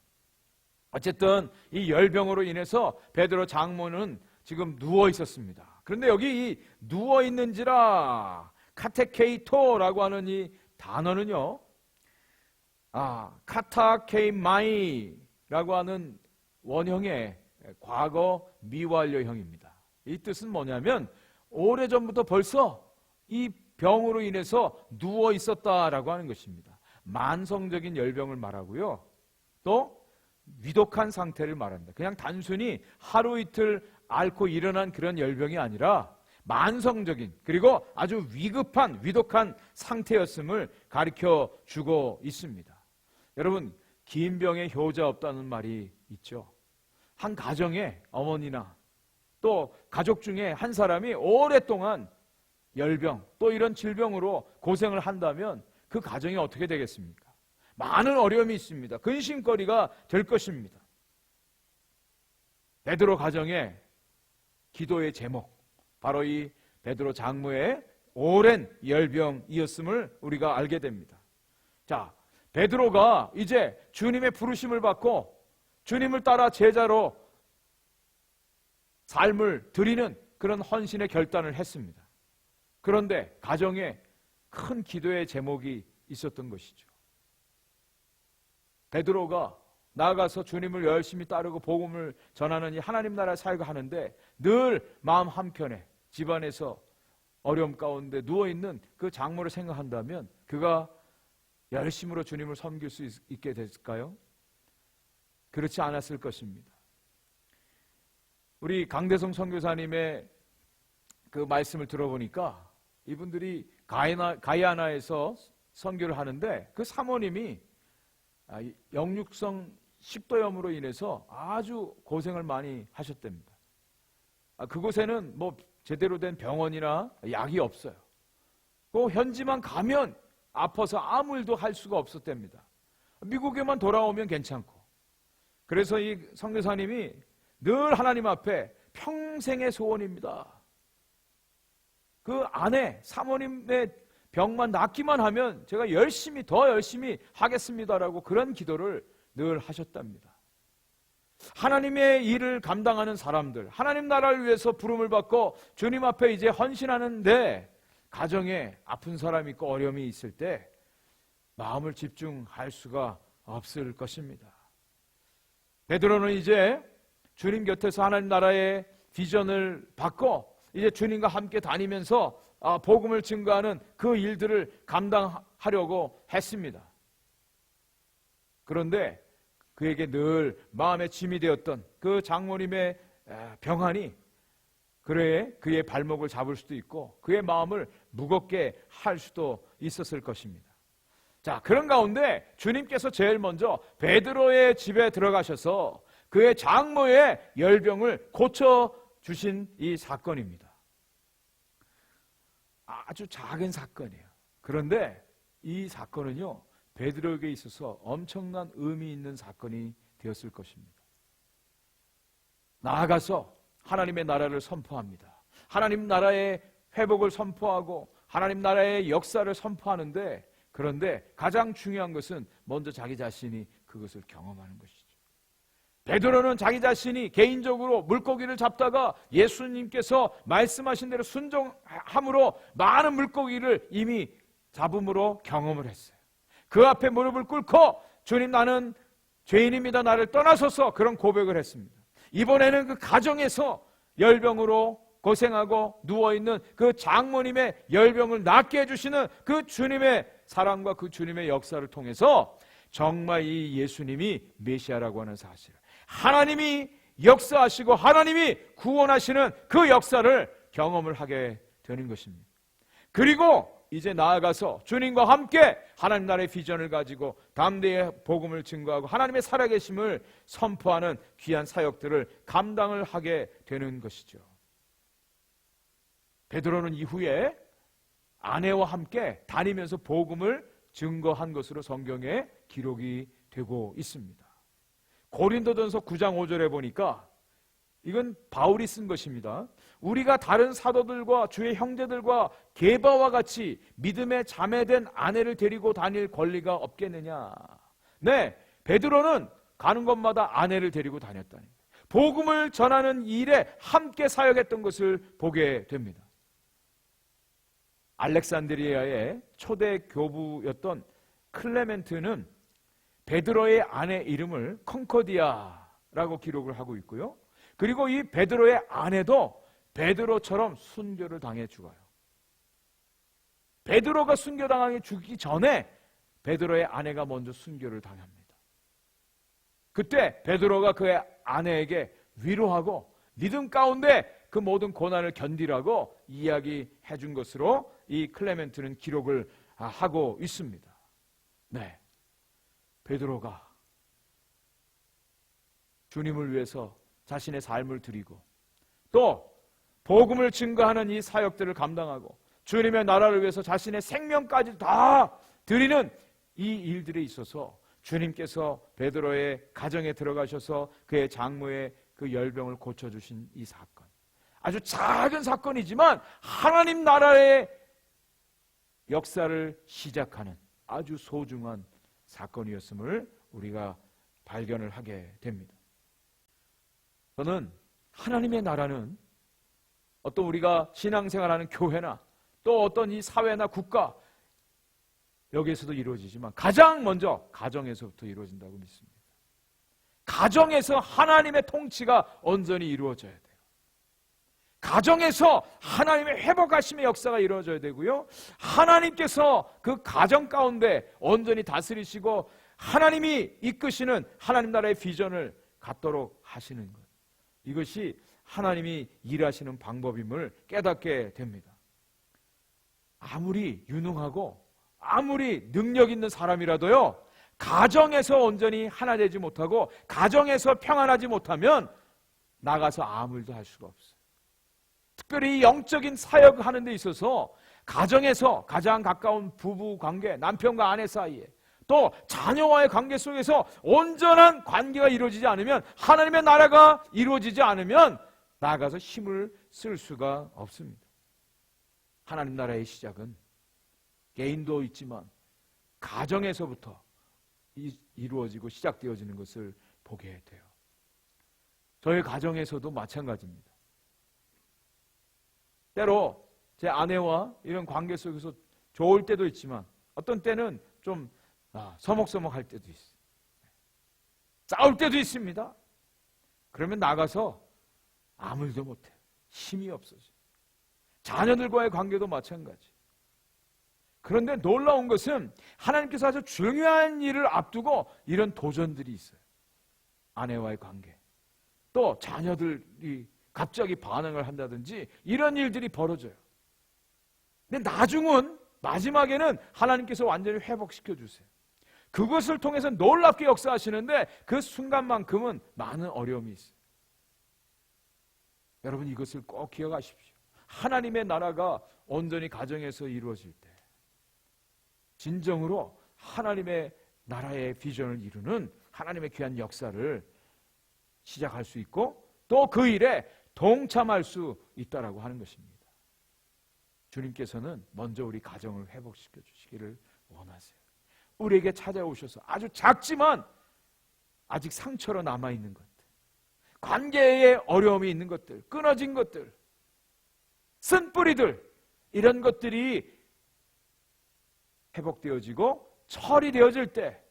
어쨌든 이 열병으로 인해서 베드로 장모는 지금 누워 있었습니다. 그런데 여기 이 누워 있는지라 카테케이토라고 하는 이 단어는요, 카타케이마이라고 하는 원형의 과거 미완료형입니다. 이 뜻은 뭐냐면 오래전부터 벌써 이 병으로 인해서 누워 있었다라고 하는 것입니다. 만성적인 열병을 말하고요. 또 위독한 상태를 말합니다. 그냥 단순히 하루 이틀 앓고 일어난 그런 열병이 아니라 만성적인 그리고 아주 위급한 위독한 상태였음을 가르쳐 주고 있습니다. 여러분, 긴 병에 효자 없다는 말이 있죠. 한 가정에 어머니나 또 가족 중에 한 사람이 오랫동안 열병 또 이런 질병으로 고생을 한다면 그 가정이 어떻게 되겠습니까? 많은 어려움이 있습니다. 근심거리가 될 것입니다. 베드로 가정의 기도의 제목, 바로 이 베드로 장모의 오랜 열병이었음을 우리가 알게 됩니다. 자, 베드로가 이제 주님의 부르심을 받고 주님을 따라 제자로 삶을 드리는 그런 헌신의 결단을 했습니다. 그런데 가정에 큰 기도의 제목이 있었던 것이죠. 베드로가 나아가서 주님을 열심히 따르고 복음을 전하는 이 하나님 나라 사역을 하는데 늘 마음 한편에 집안에서 어려움 가운데 누워있는 그 장모를 생각한다면 그가 열심으로 주님을 섬길 수 있게 됐을까요? 그렇지 않았을 것입니다. 우리 강대성 선교사님의 그 말씀을 들어보니까 이분들이 가야나에서 선교를 하는데 그 사모님이 역류성 식도염으로 인해서 아주 고생을 많이 하셨답니다. 그곳에는 뭐 제대로 된 병원이나 약이 없어요. 그 현지만 가면 아파서 아무 일도 할 수가 없었답니다. 미국에만 돌아오면 괜찮고. 그래서 이 선교사님이 늘 하나님 앞에 평생의 소원입니다. 그 아내 사모님의 병만 낫기만 하면 제가 더 열심히 하겠습니다라고 그런 기도를 늘 하셨답니다. 하나님의 일을 감당하는 사람들, 하나님 나라를 위해서 부름을 받고 주님 앞에 이제 헌신하는데 가정에 아픈 사람이 있고 어려움이 있을 때 마음을 집중할 수가 없을 것입니다. 베드로는 이제 주님 곁에서 하나님 나라의 비전을 받고 이제 주님과 함께 다니면서 복음을 증거하는 그 일들을 감당하려고 했습니다. 그런데 그에게 늘 마음의 짐이 되었던 그 장모님의 병환이 그의 발목을 잡을 수도 있고 그의 마음을 무겁게 할 수도 있었을 것입니다. 자, 그런 가운데 주님께서 제일 먼저 베드로의 집에 들어가셔서 그의 장모의 열병을 고쳐주신 이 사건입니다. 아주 작은 사건이에요. 그런데 이 사건은요, 베드로에게 있어서 엄청난 의미 있는 사건이 되었을 것입니다. 나아가서 하나님의 나라를 선포합니다. 하나님 나라의 회복을 선포하고 하나님 나라의 역사를 선포하는데, 그런데 가장 중요한 것은 먼저 자기 자신이 그것을 경험하는 것이죠. 베드로는 자기 자신이 개인적으로 물고기를 잡다가 예수님께서 말씀하신 대로 순종함으로 많은 물고기를 이미 잡음으로 경험을 했어요. 그 앞에 무릎을 꿇고 주님, 나는 죄인입니다, 나를 떠나소서, 그런 고백을 했습니다. 이번에는 그 가정에서 열병으로 고생하고 누워있는 그 장모님의 열병을 낫게 해주시는 그 주님의 사랑과 그 주님의 역사를 통해서 정말 이 예수님이 메시아라고 하는 사실을, 하나님이 역사하시고 하나님이 구원하시는 그 역사를 경험을 하게 되는 것입니다. 그리고 이제 나아가서 주님과 함께 하나님 나라의 비전을 가지고 담대히 복음을 증거하고 하나님의 살아계심을 선포하는 귀한 사역들을 감당을 하게 되는 것이죠. 베드로는 이후에 아내와 함께 다니면서 복음을 증거한 것으로 성경에 기록이 되고 있습니다. 고린도전서 9장 5절에 보니까 이건 바울이 쓴 것입니다. 우리가 다른 사도들과 주의 형제들과 게바와 같이 믿음에 자매된 아내를 데리고 다닐 권리가 없겠느냐. 네, 베드로는 가는 곳마다 아내를 데리고 다녔다니, 복음을 전하는 일에 함께 사역했던 것을 보게 됩니다. 알렉산드리아의 초대 교부였던 클레멘트는 베드로의 아내 이름을 컨코디아라고 기록을 하고 있고요. 그리고 이 베드로의 아내도 베드로처럼 순교를 당해 죽어요. 베드로가 순교당하게 죽기 전에 베드로의 아내가 먼저 순교를 당합니다. 그때 베드로가 그의 아내에게 위로하고 믿음 가운데 그 모든 고난을 견디라고 이야기해 준 것으로 이 클레멘트는 기록을 하고 있습니다. 네, 베드로가 주님을 위해서 자신의 삶을 드리고 또 복음을 증거하는 이 사역들을 감당하고 주님의 나라를 위해서 자신의 생명까지 다 드리는 이 일들에 있어서 주님께서 베드로의 가정에 들어가셔서 그의 장모의 그 열병을 고쳐주신 이 사건, 아주 작은 사건이지만 하나님 나라의 역사를 시작하는 아주 소중한 사건이었음을 우리가 발견을 하게 됩니다. 저는 하나님의 나라는 어떤 우리가 신앙생활하는 교회나 또 어떤 이 사회나 국가 여기에서도 이루어지지만 가장 먼저 가정에서부터 이루어진다고 믿습니다. 가정에서 하나님의 통치가 온전히 이루어져야 돼요. 가정에서 하나님의 회복하심의 역사가 이루어져야 되고요, 하나님께서 그 가정 가운데 온전히 다스리시고 하나님이 이끄시는 하나님 나라의 비전을 갖도록 하시는 것, 이것이 하나님이 일하시는 방법임을 깨닫게 됩니다. 아무리 유능하고 아무리 능력 있는 사람이라도요, 가정에서 온전히 하나 되지 못하고 가정에서 평안하지 못하면 나가서 아무 일도 할 수가 없어요. 특별히 영적인 사역하는 데 있어서 가정에서 가장 가까운 부부 관계, 남편과 아내 사이에 또 자녀와의 관계 속에서 온전한 관계가 이루어지지 않으면, 하나님의 나라가 이루어지지 않으면 나아가서 힘을 쓸 수가 없습니다. 하나님 나라의 시작은 개인도 있지만 가정에서부터 이루어지고 시작되어지는 것을 보게 돼요. 저희 가정에서도 마찬가지입니다. 때로 제 아내와 이런 관계 속에서 좋을 때도 있지만 어떤 때는 좀 서먹서먹할 때도 있어요. 싸울 때도 있습니다. 그러면 나가서 아무 일도 못해. 힘이 없어져. 자녀들과의 관계도 마찬가지. 그런데 놀라운 것은 하나님께서 아주 중요한 일을 앞두고 이런 도전들이 있어요. 아내와의 관계, 또 자녀들이 갑자기 반응을 한다든지 이런 일들이 벌어져요. 근데 마지막에는 하나님께서 완전히 회복시켜 주세요. 그것을 통해서 놀랍게 역사하시는데 그 순간만큼은 많은 어려움이 있어요. 여러분, 이것을 꼭 기억하십시오. 하나님의 나라가 온전히 가정에서 이루어질 때 진정으로 하나님의 나라의 비전을 이루는 하나님의 귀한 역사를 시작할 수 있고 또 그 일에 동참할 수 있다라고 하는 것입니다. 주님께서는 먼저 우리 가정을 회복시켜 주시기를 원하세요. 우리에게 찾아오셔서 아주 작지만 아직 상처로 남아있는 것들, 관계에 어려움이 있는 것들, 끊어진 것들, 쓴뿌리들, 이런 것들이 회복되어지고 처리되어질 때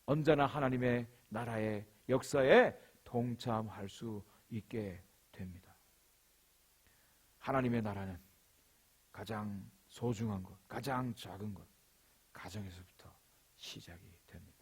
언제나 하나님의 나라의 역사에 동참할 수 있게 됩니다. 하나님의 나라는 가장 소중한 것, 가장 작은 것, 가정에서부터 시작이 됩니다.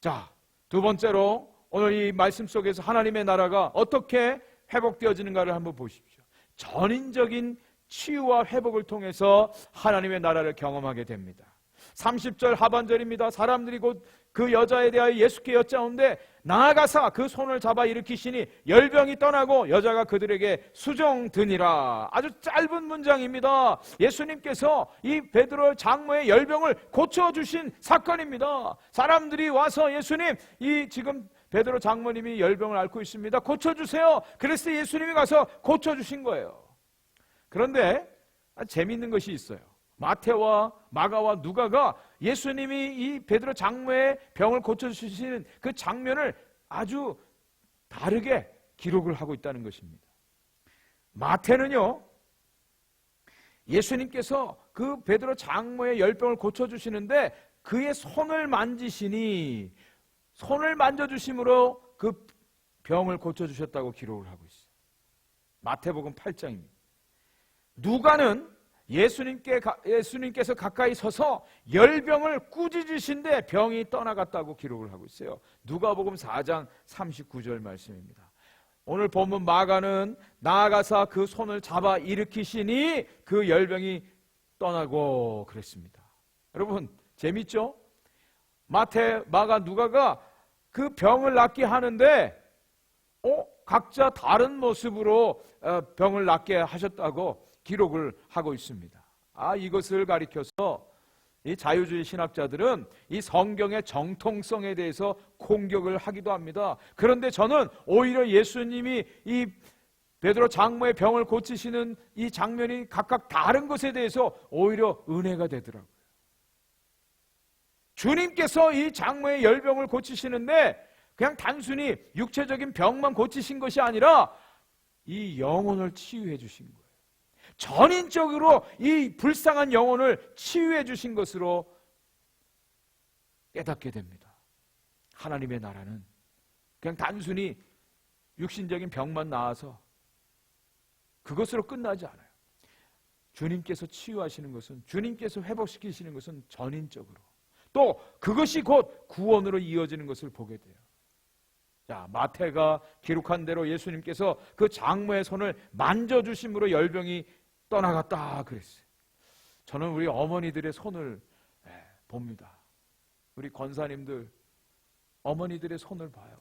자, 두 번째로 오늘 이 말씀 속에서 하나님의 나라가 어떻게 회복되어지는가를 한번 보십시오. 전인적인 치유와 회복을 통해서 하나님의 나라를 경험하게 됩니다. 30절 하반절입니다. 사람들이 곧 그 여자에 대하여 예수께 여짜오는데 나아가사 그 손을 잡아 일으키시니 열병이 떠나고 여자가 그들에게 수종드니라. 아주 짧은 문장입니다. 예수님께서 이 베드로 장모의 열병을 고쳐주신 사건입니다. 사람들이 와서 예수님, 이 지금 베드로 장모님이 열병을 앓고 있습니다. 고쳐주세요. 그래서 예수님이 가서 고쳐주신 거예요. 그런데 재미있는 것이 있어요. 마태와 마가와 누가가 예수님이 이 베드로 장모의 병을 고쳐주시는 그 장면을 아주 다르게 기록을 하고 있다는 것입니다. 마태는요, 예수님께서 그 베드로 장모의 열병을 고쳐주시는데 그의 손을 만지시니 손을 만져주심으로 그 병을 고쳐주셨다고 기록을 하고 있어요. 마태복음 8장입니다. 누가는 예수님께서 가까이 서서 열병을 꾸짖으신데 병이 떠나갔다고 기록을 하고 있어요. 누가복음 4장 39절 말씀입니다. 오늘 본문 마가는 나아가사 그 손을 잡아 일으키시니 그 열병이 떠나고 그랬습니다. 여러분 재밌죠? 마태, 마가, 누가가 그 병을 낫게 하는데 각자 다른 모습으로 병을 낫게 하셨다고 기록을 하고 있습니다. 이것을 가리켜서 이 자유주의 신학자들은 이 성경의 정통성에 대해서 공격을 하기도 합니다. 그런데 저는 오히려 예수님이 이 베드로 장모의 병을 고치시는 이 장면이 각각 다른 것에 대해서 오히려 은혜가 되더라고요. 주님께서 이 장모의 열병을 고치시는데 그냥 단순히 육체적인 병만 고치신 것이 아니라 이 영혼을 치유해 주신 거예요. 전인적으로 이 불쌍한 영혼을 치유해 주신 것으로 깨닫게 됩니다. 하나님의 나라는 그냥 단순히 육신적인 병만 나아서 그것으로 끝나지 않아요. 주님께서 치유하시는 것은, 주님께서 회복시키시는 것은 전인적으로, 또 그것이 곧 구원으로 이어지는 것을 보게 돼요. 자, 마태가 기록한 대로 예수님께서 그 장모의 손을 만져주심으로 열병이 떠나갔다 그랬어요. 저는 우리 어머니들의 손을 봅니다. 우리 권사님들 어머니들의 손을 봐요.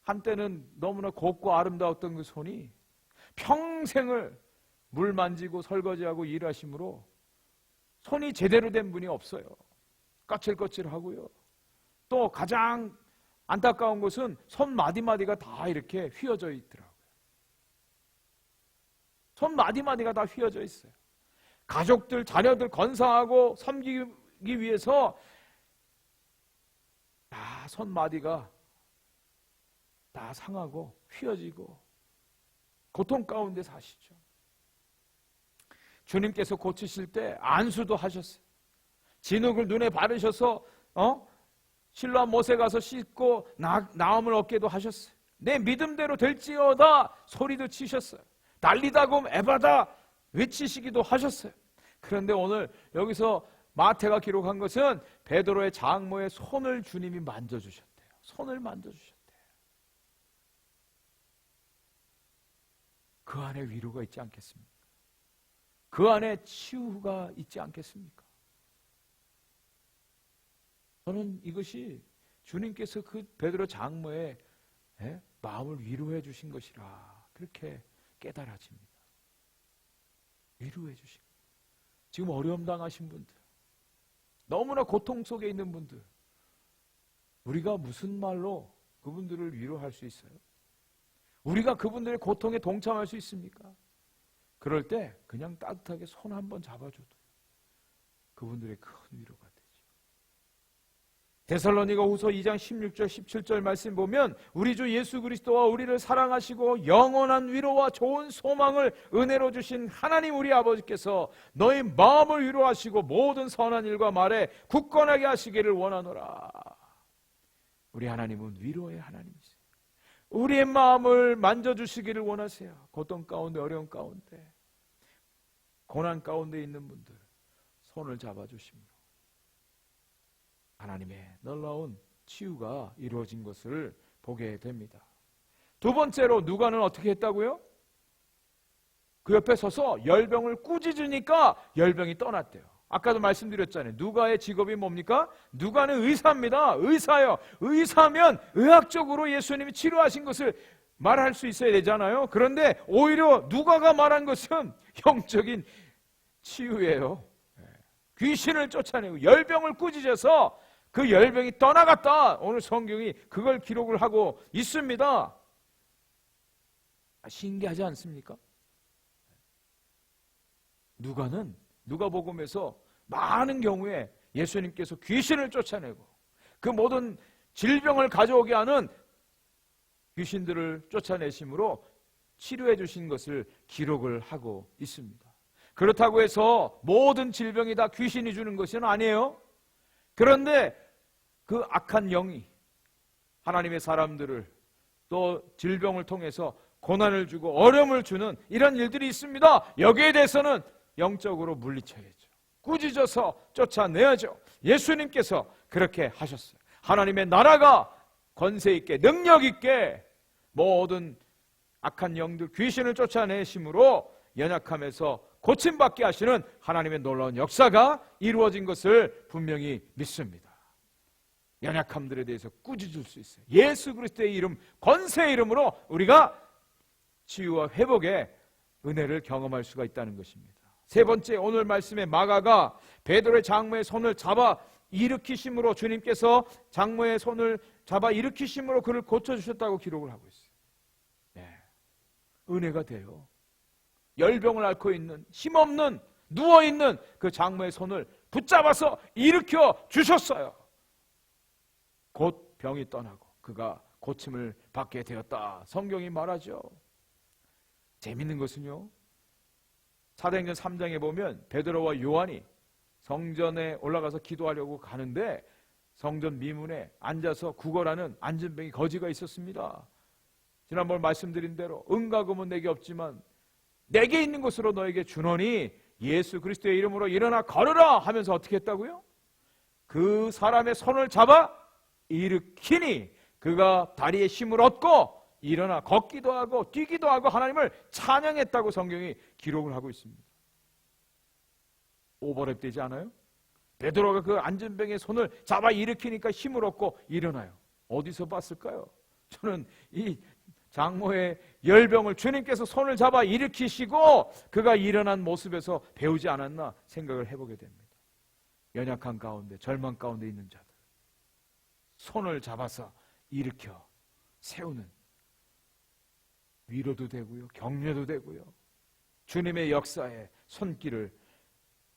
한때는 너무나 곱고 아름다웠던 그 손이 평생을 물 만지고 설거지하고 일하심으로 손이 제대로 된 분이 없어요. 까칠까칠하고요. 또 가장 안타까운 것은 손 마디마디가 다 이렇게 휘어져 있더라고요. 손 마디마디가 다 휘어져 있어요. 가족들, 자녀들 건사하고 섬기기 위해서 다 손 마디가 다 상하고 휘어지고 고통 가운데 사시죠. 주님께서 고치실 때 안수도 하셨어요. 진흙을 눈에 바르셔서 실로암 못에 가서 씻고 나음을 얻게도 하셨어요. 내 믿음대로 될지어다 소리도 치셨어요. 달리다곰 에바다 외치시기도 하셨어요. 그런데 오늘 여기서 마태가 기록한 것은 베드로의 장모의 손을 주님이 만져주셨대요. 손을 만져주셨대요. 그 안에 위로가 있지 않겠습니까? 그 안에 치유가 있지 않겠습니까? 저는 이것이 주님께서 그 베드로 장모의 마음을 위로해 주신 것이라 그렇게 깨달아집니다. 위로해 주신 거예요. 지금 어려움 당하신 분들, 너무나 고통 속에 있는 분들, 우리가 무슨 말로 그분들을 위로할 수 있어요? 우리가 그분들의 고통에 동참할 수 있습니까? 그럴 때 그냥 따뜻하게 손 한번 잡아줘도 그분들의 큰 위로가 되죠. 데살로니가후서 2장 16절 17절 말씀 보면 우리 주 예수 그리스도와 우리를 사랑하시고 영원한 위로와 좋은 소망을 은혜로 주신 하나님 우리 아버지께서 너희 마음을 위로하시고 모든 선한 일과 말에 굳건하게 하시기를 원하노라. 우리 하나님은 위로의 하나님이세요. 우리의 마음을 만져주시기를 원하세요. 고통 가운데, 어려움 가운데, 고난 가운데 있는 분들 손을 잡아주십니다. 하나님의 놀라운 치유가 이루어진 것을 보게 됩니다. 두 번째로 누가는 어떻게 했다고요? 그 옆에 서서 열병을 꾸짖으니까 열병이 떠났대요. 아까도 말씀드렸잖아요. 누가의 직업이 뭡니까? 누가는 의사입니다. 의사요. 의사면 의학적으로 예수님이 치료하신 것을 말할 수 있어야 되잖아요. 그런데 오히려 누가가 말한 것은 영적인 치유예요. 귀신을 쫓아내고 열병을 꾸짖어서 그 열병이 떠나갔다. 오늘 성경이 그걸 기록을 하고 있습니다. 신기하지 않습니까? 누가는 누가복음에서 많은 경우에 예수님께서 귀신을 쫓아내고 그 모든 질병을 가져오게 하는 귀신들을 쫓아내심으로 치료해 주신 것을 기록을 하고 있습니다. 그렇다고 해서 모든 질병이 다 귀신이 주는 것은 아니에요. 그런데 그 악한 영이 하나님의 사람들을 또 질병을 통해서 고난을 주고 어려움을 주는 이런 일들이 있습니다. 여기에 대해서는 영적으로 물리쳐야죠. 꾸짖어서 쫓아내야죠. 예수님께서 그렇게 하셨어요. 하나님의 나라가 권세 있게 능력 있게 모든 악한 영들 귀신을 쫓아내심으로 연약함에서 고침받게 하시는 하나님의 놀라운 역사가 이루어진 것을 분명히 믿습니다. 연약함들에 대해서 꾸짖을 수 있어요. 예수 그리스도의 이름, 권세의 이름으로 우리가 치유와 회복의 은혜를 경험할 수가 있다는 것입니다. 세 번째, 오늘 말씀의 마가가 베드로의 장모의 손을 잡아 일으키심으로, 주님께서 장모의 손을 잡아 일으키심으로 그를 고쳐주셨다고 기록을 하고 있어요. 네. 은혜가 돼요. 열병을 앓고 있는, 힘없는, 누워있는 그 장모의 손을 붙잡아서 일으켜 주셨어요. 곧 병이 떠나고 그가 고침을 받게 되었다, 성경이 말하죠. 재밌는 것은요, 사도행전 3장에 보면 베드로와 요한이 성전에 올라가서 기도하려고 가는데 성전 미문에 앉아서 구걸하는 안진뱅이 거지가 있었습니다. 지난번 말씀드린 대로 은과 금은 내게 없지만 내게 있는 것으로 너에게 주노니 예수 그리스도의 이름으로 일어나 걸으라 하면서 어떻게 했다고요? 그 사람의 손을 잡아 일으키니 그가 다리에 힘을 얻고 일어나 걷기도 하고 뛰기도 하고 하나님을 찬양했다고 성경이 기록을 하고 있습니다. 오버랩 되지 않아요? 베드로가 그 안진뱅이의 손을 잡아 일으키니까 힘을 얻고 일어나요. 어디서 봤을까요? 저는 이 장모의 열병을 주님께서 손을 잡아 일으키시고 그가 일어난 모습에서 배우지 않았나 생각을 해보게 됩니다. 연약한 가운데, 절망 가운데 있는 자들 손을 잡아서 일으켜 세우는, 위로도 되고요, 격려도 되고요, 주님의 역사의 손길을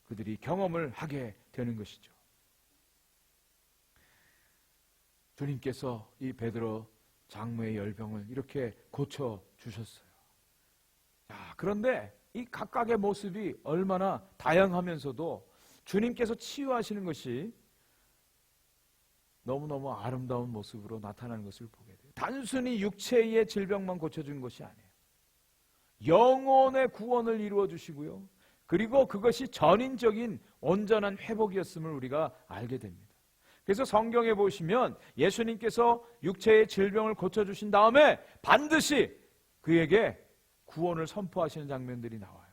그들이 경험을 하게 되는 것이죠. 주님께서 이 베드로 장모의 열병을 이렇게 고쳐주셨어요. 자, 그런데 이 각각의 모습이 얼마나 다양하면서도 주님께서 치유하시는 것이 너무너무 아름다운 모습으로 나타나는 것을 보게 돼요. 단순히 육체의 질병만 고쳐준 것이 아니에요. 영혼의 구원을 이루어 주시고요, 그리고 그것이 전인적인 온전한 회복이었음을 우리가 알게 됩니다. 그래서 성경에 보시면 예수님께서 육체의 질병을 고쳐주신 다음에 반드시 그에게 구원을 선포하시는 장면들이 나와요.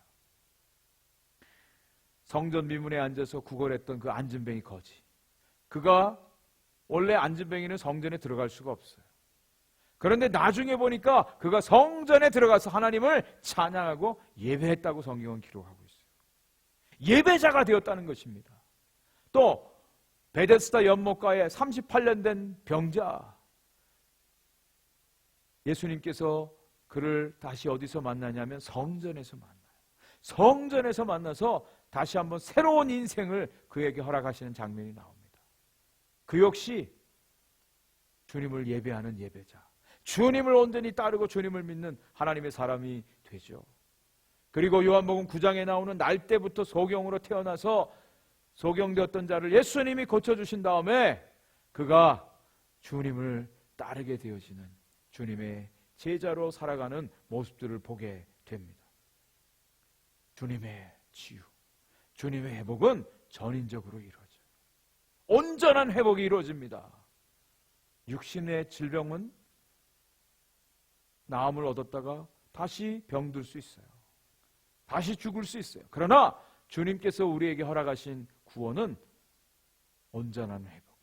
성전 미문에 앉아서 구걸했던 그 안진뱅이 거지, 그가 원래 안진뱅이는 성전에 들어갈 수가 없어요. 그런데 나중에 보니까 그가 성전에 들어가서 하나님을 찬양하고 예배했다고 성경은 기록하고 있어요. 예배자가 되었다는 것입니다. 또 베데스다 연못가에 38년 된 병자, 예수님께서 그를 다시 어디서 만나냐면 성전에서 만나요. 성전에서 만나서 다시 한번 새로운 인생을 그에게 허락하시는 장면이 나옵니다. 그 역시 주님을 예배하는 예배자, 주님을 온전히 따르고 주님을 믿는 하나님의 사람이 되죠. 그리고 요한복음 9장에 나오는 날 때부터 소경으로 태어나서 소경되었던 자를 예수님이 고쳐주신 다음에 그가 주님을 따르게 되어지는 주님의 제자로 살아가는 모습들을 보게 됩니다. 주님의 치유, 주님의 회복은 전인적으로 이루어져요. 온전한 회복이 이루어집니다. 육신의 질병은 나음을 얻었다가 다시 병들 수 있어요. 다시 죽을 수 있어요. 그러나 주님께서 우리에게 허락하신 구원은 온전한 회복,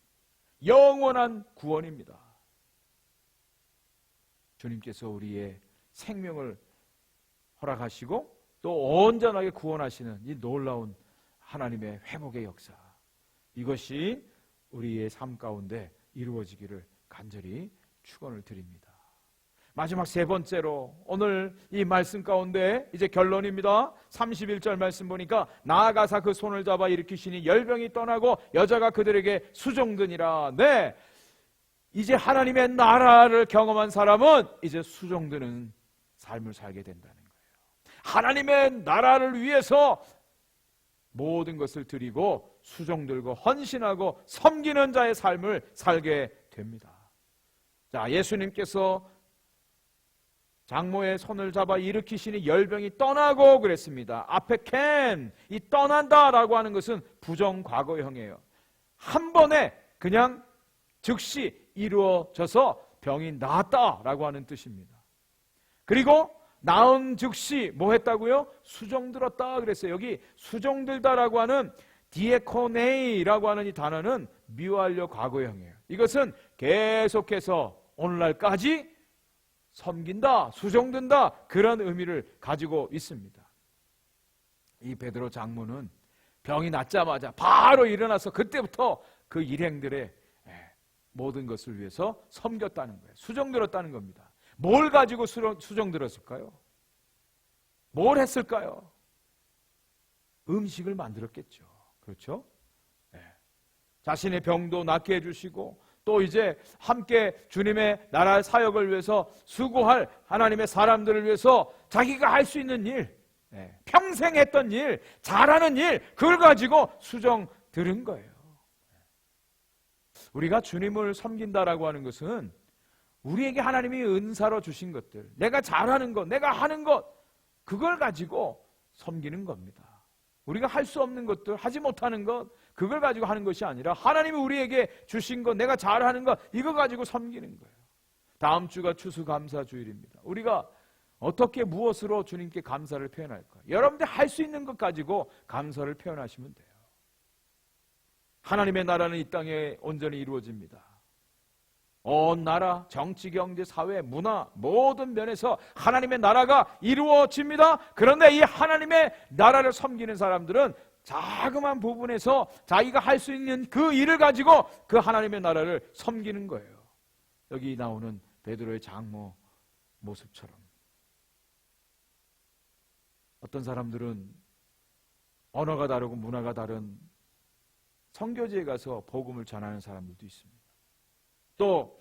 영원한 구원입니다. 주님께서 우리의 생명을 허락하시고 또 온전하게 구원하시는 이 놀라운 하나님의 회복의 역사, 이것이 우리의 삶 가운데 이루어지기를 간절히 축원을 드립니다. 마지막 세 번째로 오늘 이 말씀 가운데 이제 결론입니다. 31절 말씀 보니까 나아가사 그 손을 잡아 일으키시니 열병이 떠나고 여자가 그들에게 수종드니라. 네, 이제 하나님의 나라를 경험한 사람은 이제 수종드는 삶을 살게 된다는 거예요. 하나님의 나라를 위해서 모든 것을 드리고 수종들고 헌신하고 섬기는 자의 삶을 살게 됩니다. 자, 예수님께서 장모의 손을 잡아 일으키시니 열병이 떠나고 그랬습니다. 앞에 캔, 이 떠난다라고 하는 것은 부정 과거형이에요. 한 번에 그냥 즉시 이루어져서 병이 나았다라고 하는 뜻입니다. 그리고 나은 즉시 뭐 했다고요? 수종들었다 그랬어요. 여기 수종들다라고 하는 디에코네이라고 하는 이 단어는 미완료 과거형이에요. 이것은 계속해서 오늘날까지 섬긴다, 수종든다, 그런 의미를 가지고 있습니다. 이 베드로 장로는 병이 낫자마자 바로 일어나서 그때부터 그 일행들의 모든 것을 위해서 섬겼다는 거예요. 수종들었다는 겁니다. 뭘 가지고 수종들었을까요? 뭘 했을까요? 음식을 만들었겠죠. 그렇죠? 네. 자신의 병도 낫게 해주시고 또 이제 함께 주님의 나라의 사역을 위해서 수고할 하나님의 사람들을 위해서 자기가 할 수 있는 일, 평생 했던 일, 잘하는 일, 그걸 가지고 수종 들은 거예요. 우리가 주님을 섬긴다라고 하는 것은 우리에게 하나님이 은사로 주신 것들, 내가 잘하는 것, 내가 하는 것, 그걸 가지고 섬기는 겁니다. 우리가 할 수 없는 것들, 하지 못하는 것, 그걸 가지고 하는 것이 아니라 하나님이 우리에게 주신 것, 내가 잘하는 것, 이거 가지고 섬기는 거예요. 다음 주가 추수감사주일입니다. 우리가 어떻게 무엇으로 주님께 감사를 표현할까요? 여러분들 할 수 있는 것 가지고 감사를 표현하시면 돼요. 하나님의 나라는 이 땅에 온전히 이루어집니다. 온 나라, 정치, 경제, 사회, 문화 모든 면에서 하나님의 나라가 이루어집니다. 그런데 이 하나님의 나라를 섬기는 사람들은 자그마한 부분에서 자기가 할 수 있는 그 일을 가지고 그 하나님의 나라를 섬기는 거예요. 여기 나오는 베드로의 장모 모습처럼. 어떤 사람들은 언어가 다르고 문화가 다른 선교지에 가서 복음을 전하는 사람들도 있습니다. 또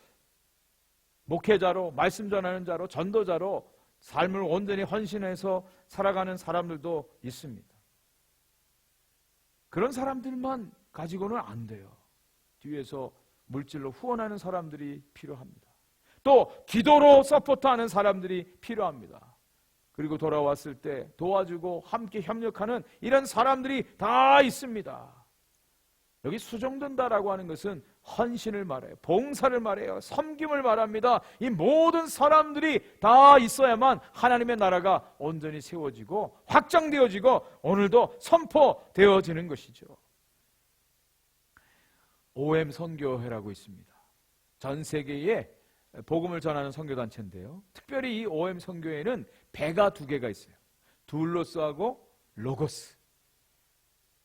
목회자로, 말씀 전하는 자로, 전도자로 삶을 온전히 헌신해서 살아가는 사람들도 있습니다. 그런 사람들만 가지고는 안 돼요. 뒤에서 물질로 후원하는 사람들이 필요합니다. 또 기도로 서포트하는 사람들이 필요합니다. 그리고 돌아왔을 때 도와주고 함께 협력하는 이런 사람들이 다 있습니다. 여기 수종든다라고 하는 것은 헌신을 말해요. 봉사를 말해요. 섬김을 말합니다. 이 모든 사람들이 다 있어야만 하나님의 나라가 온전히 세워지고 확장되어지고 오늘도 선포되어지는 것이죠. OM 선교회라고 있습니다. 전 세계에 복음을 전하는 선교단체인데요. 특별히 이 OM 선교회는 배가 두 개가 있어요. 둘로스하고 로고스.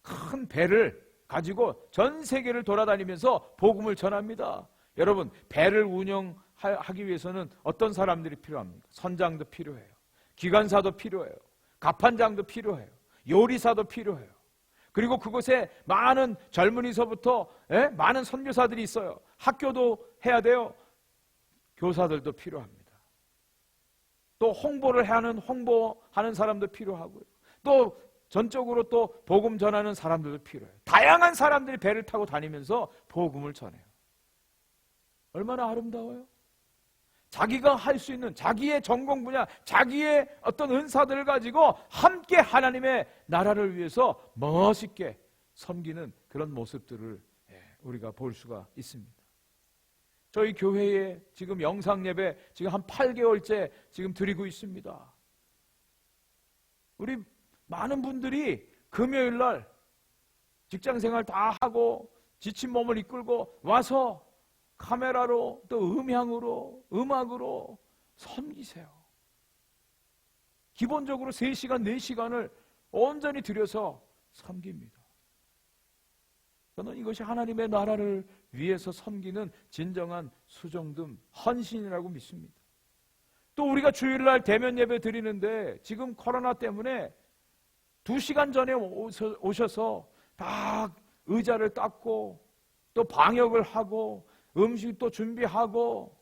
큰 배를 가지고 전 세계를 돌아다니면서 복음을 전합니다. 여러분, 배를 운영하기 위해서는 어떤 사람들이 필요합니까? 선장도 필요해요. 기관사도 필요해요. 갑판장도 필요해요. 요리사도 필요해요. 그리고 그곳에 많은 젊은이서부터 많은 선교사들이 있어요. 학교도 해야 돼요. 교사들도 필요합니다. 또 홍보하는 사람도 필요하고요. 또 전적으로 또 복음 전하는 사람들도 필요해요. 다양한 사람들이 배를 타고 다니면서 복음을 전해요. 얼마나 아름다워요? 자기가 할 수 있는 자기의 전공 분야, 자기의 어떤 은사들을 가지고 함께 하나님의 나라를 위해서 멋있게 섬기는 그런 모습들을 우리가 볼 수가 있습니다. 저희 교회에 지금 영상 예배 지금 한 8개월째 지금 드리고 있습니다. 우리 많은 분들이 금요일 날 직장생활 다 하고 지친 몸을 이끌고 와서 카메라로 또 음향으로 음악으로 섬기세요. 기본적으로 3시간 4시간을 온전히 들여서 섬깁니다. 저는 이것이 하나님의 나라를 위해서 섬기는 진정한 수종듬, 헌신이라고 믿습니다. 또 우리가 주일날 대면 예배 드리는데 지금 코로나 때문에 2시간 전에 오셔서 다 의자를 닦고 또 방역을 하고 음식도 준비하고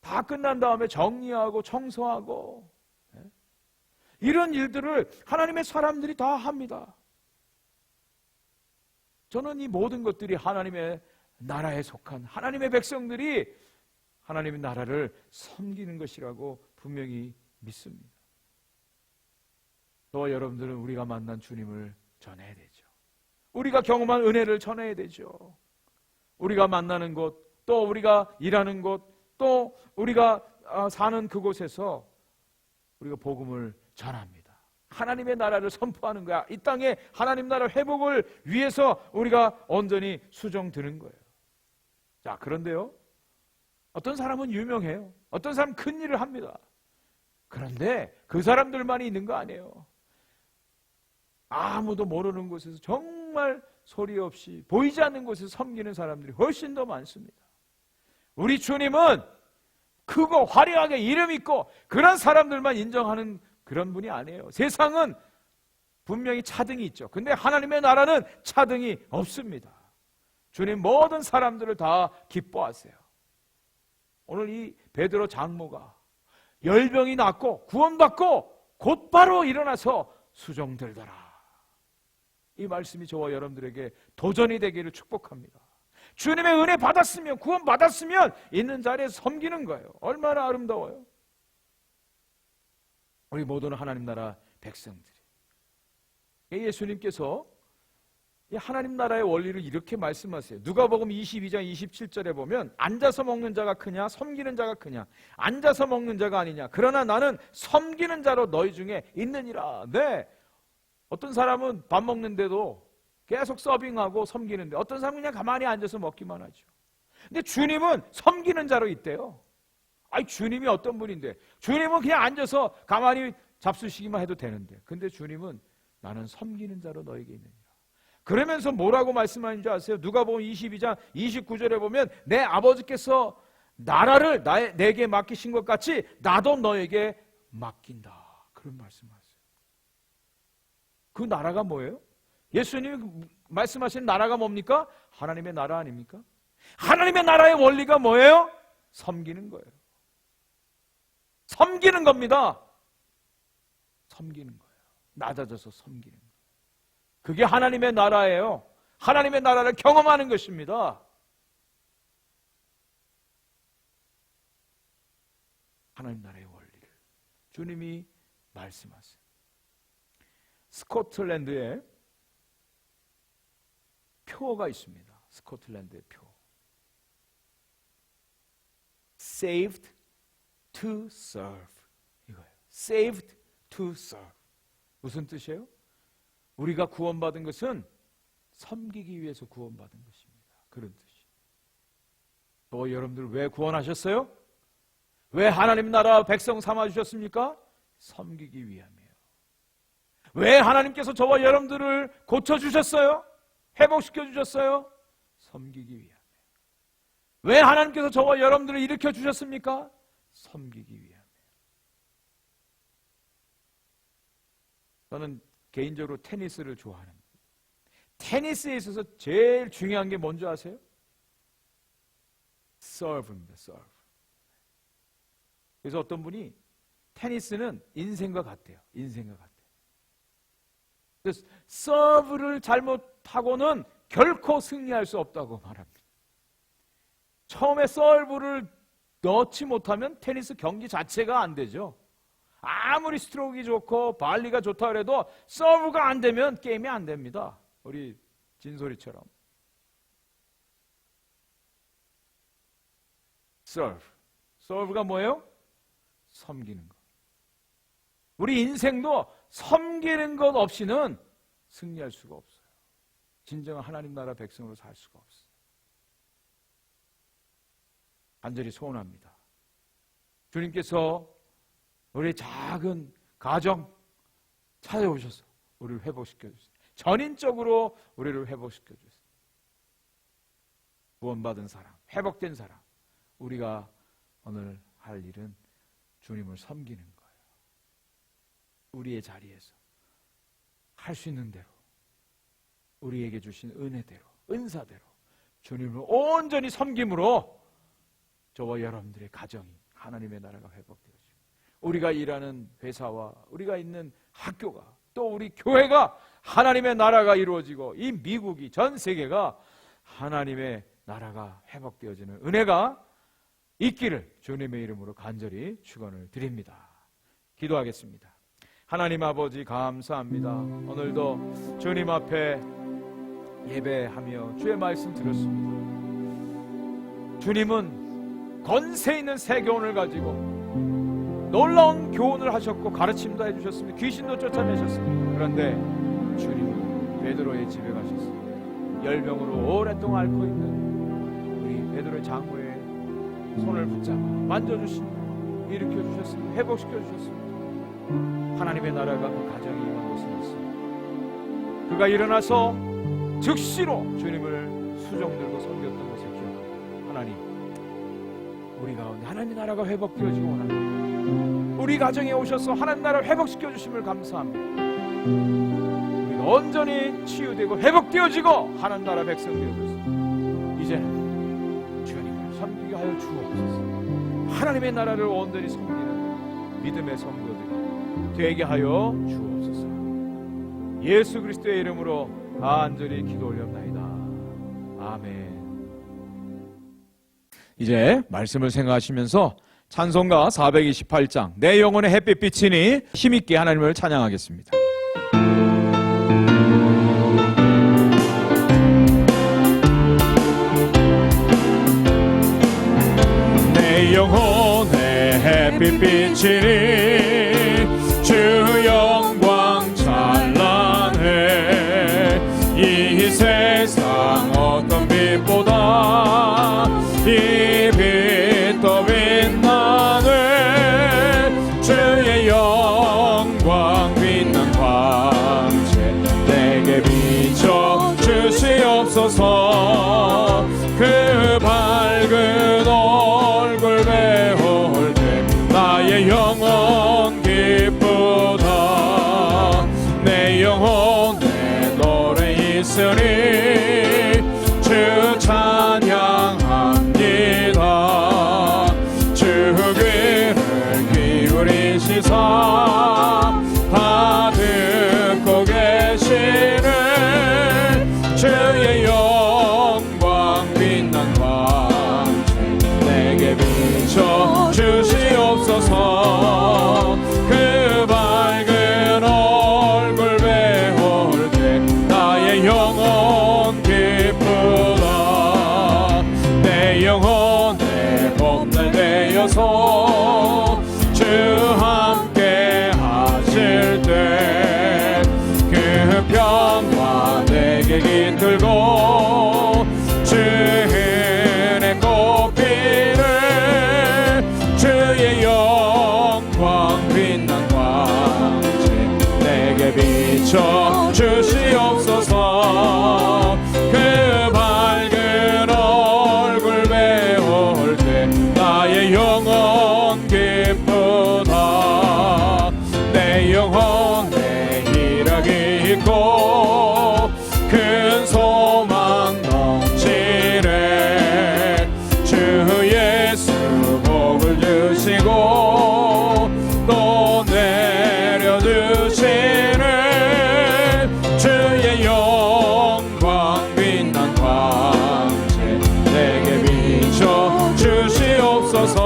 다 끝난 다음에 정리하고 청소하고 이런 일들을 하나님의 사람들이 다 합니다. 저는 이 모든 것들이 하나님의 나라에 속한 하나님의 백성들이 하나님의 나라를 섬기는 것이라고 분명히 믿습니다. 또 여러분들은 우리가 만난 주님을 전해야 되죠. 우리가 경험한 은혜를 전해야 되죠. 우리가 만나는 곳, 또 우리가 일하는 곳, 또 우리가 사는 그곳에서 우리가 복음을 전합니다. 하나님의 나라를 선포하는 거야. 이 땅에 하나님 나라 회복을 위해서 우리가 온전히 수종드는 거예요. 자, 그런데요, 어떤 사람은 유명해요. 어떤 사람은 큰 일을 합니다. 그런데 그 사람들만이 있는 거 아니에요. 아무도 모르는 곳에서 정말 소리 없이 보이지 않는 곳에서 섬기는 사람들이 훨씬 더 많습니다. 우리 주님은 크고 화려하게 이름 있고 그런 사람들만 인정하는 그런 분이 아니에요. 세상은 분명히 차등이 있죠. 근데 하나님의 나라는 차등이 없습니다. 주님 모든 사람들을 다 기뻐하세요. 오늘 이 베드로 장모가 열병이 났고 구원받고 곧바로 일어나서 수종들더라. 이 말씀이 저와 여러분들에게 도전이 되기를 축복합니다. 주님의 은혜 받았으면, 구원 받았으면 있는 자리에서 섬기는 거예요. 얼마나 아름다워요. 우리 모두는 하나님 나라 백성들이. 예수님께서 이 하나님 나라의 원리를 이렇게 말씀하세요. 누가복음 22장 27절에 보면 앉아서 먹는 자가 크냐 섬기는 자가 크냐, 앉아서 먹는 자가 아니냐, 그러나 나는 섬기는 자로 너희 중에 있느니라. 네, 어떤 사람은 밥 먹는데도 계속 서빙하고 섬기는데 어떤 사람은 그냥 가만히 앉아서 먹기만 하죠. 근데 주님은 섬기는 자로 있대요. 아니, 주님이 어떤 분인데, 주님은 그냥 앉아서 가만히 잡수시기만 해도 되는데, 근데 주님은 나는 섬기는 자로 너에게 있느니라. 그러면서 뭐라고 말씀하는 줄 아세요? 누가복음 22장 29절에 보면 내 아버지께서 나라를 내게 맡기신 것 같이 나도 너에게 맡긴다. 그런 말씀하세요. 그 나라가 뭐예요? 예수님이 말씀하신 나라가 뭡니까? 하나님의 나라 아닙니까? 하나님의 나라의 원리가 뭐예요? 섬기는 거예요. 섬기는 겁니다. 섬기는 거예요. 낮아져서 섬기는 거예요. 그게 하나님의 나라예요. 하나님의 나라를 경험하는 것입니다. 하나님 나라의 원리를 주님이 말씀하세요. 스코틀랜드에 표어가 있습니다. 스코틀랜드의 표. Saved to serve. 이거예요. Saved to serve. 무슨 뜻이에요? 우리가 구원받은 것은 섬기기 위해서 구원받은 것입니다. 그런 뜻이에요. 또 여러분들 왜 구원하셨어요? 왜 하나님 나라 백성 삼아주셨습니까? 섬기기 위함이에요. 왜 하나님께서 저와 여러분들을 고쳐주셨어요? 회복시켜주셨어요? 섬기기 위함이에요. 왜 하나님께서 저와 여러분들을 일으켜주셨습니까? 섬기기 위함이에요. 저는 개인적으로 테니스를 좋아하는데, 테니스에 있어서 제일 중요한 게 뭔지 아세요? 서브입니다. 서브. 그래서 어떤 분이 테니스는 인생과 같대요. 인생과 같대요. 그래서 서브를 잘못하고는 결코 승리할 수 없다고 말합니다. 처음에 서브를 넣지 못하면 테니스 경기 자체가 안 되죠. 아무리 스트로크가 좋고 발리가 좋다 그래도 서브가 안 되면 게임이 안 됩니다. 우리 진솔이처럼. 서브가 뭐예요? 섬기는 것. 우리 인생도 섬기는 것 없이는 승리할 수가 없어요. 진정한 하나님 나라 백성으로 살 수가 없어요. 간절히 소원합니다. 주님께서 우리 작은 가정 찾아오셔서 우리를 회복시켜 주세요. 전인적으로 우리를 회복시켜 주세요. 구원받은 사람, 회복된 사람, 우리가 오늘 할 일은 주님을 섬기는 거예요. 우리의 자리에서 할 수 있는 대로, 우리에게 주신 은혜대로, 은사대로 주님을 온전히 섬김으로 저와 여러분들의 가정이 하나님의 나라가 회복되어지고, 우리가 일하는 회사와 우리가 있는 학교가, 또 우리 교회가 하나님의 나라가 이루어지고, 이 미국이, 전 세계가 하나님의 나라가 회복되어지는 은혜가 있기를 주님의 이름으로 간절히 축원을 드립니다. 기도하겠습니다. 하나님 아버지, 감사합니다. 오늘도 주님 앞에 예배하며 주의 말씀 들었습니다. 주님은 권세 있는 새 교훈을 가지고 놀라운 교훈을 하셨고 가르침도 해주셨습니다. 귀신도 쫓아내셨습니다. 그런데 주님은 베드로의 집에 가셨습니다. 열병으로 오랫동안 앓고 있는 우리 베드로의 장모의 손을 붙잡아 만져주시고 일으켜주셨습니다. 회복시켜주셨습니다. 하나님의 나라가 그 가정에 임한 것을 믿습니다. 그가 일어나서 즉시로 주님을 수종들고 섬겼던 것을 기억합니다. 하나님, 우리 가운데 하나님의 나라가 회복되어지고 원합니다. 우리 가정에 오셔서 하나님 나라를 회복시켜 주심을 감사합니다. 우리가 온전히 치유되고 회복되어지고 하나님 나라 백성 되어졌습니다. 이제는 주님을 섬기게 하여 주옵소서. 하나님의 나라를 온전히 섬기는 믿음의 성도들이 되게 하여 주옵소서. 예수 그리스도의 이름으로 간절히 기도 올려옵나이다. 아멘. 이제 말씀을 생각하시면서 찬송가 428장 내 영혼의 햇빛비치니 힘있게 하나님을 찬양하겠습니다. 내 영혼의 햇빛 비치니 주 영광 찬란해. 이 세상 어떤 빛보다 이 빛 더 빛나네. 주의 영광 빛난 광채 내게 비춰 주시옵소서. 그 밝은 얼굴 배울 때 나의 영혼 기쁘다. 내 영혼에 노래 있으니 주 찬양합니다. 주 귀를 기울이시사 다 듣고 계시네. 주의 영광 빛난 광채 내게 비춰 주시옵소서. 그 밝은 얼굴 배울 때 나의 영혼 기쁘다. 내 영혼에 봄날 되어서 주 함께 하실 때 그 평화 내게 깃들고 주 은혜 꽃피네. 주의 영광 빛난 광채 내게 비춰 주시옵소서. 그 밝은 얼굴 배울 때 나의 영혼 기쁘다. 내 영혼에 희락이 있고 큰 소망 넘치네. 주 예수 복을 주시고 또 내려주시네. 주의 영광 빛난 광채 내게 비춰 주시옵소서.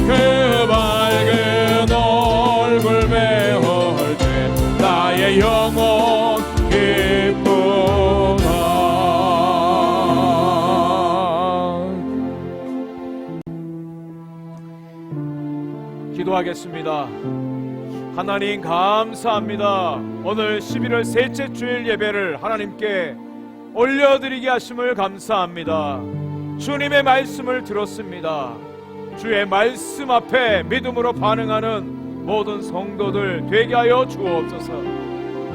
그 밝은 얼굴 배울 때 나의 영혼 기쁘다. 기도하겠습니다. 하나님 감사합니다. 오늘 11월 셋째 주일 예배를 하나님께 올려드리게 하심을 감사합니다. 주님의 말씀을 들었습니다. 주의 말씀 앞에 믿음으로 반응하는 모든 성도들 되게 하여 주옵소서.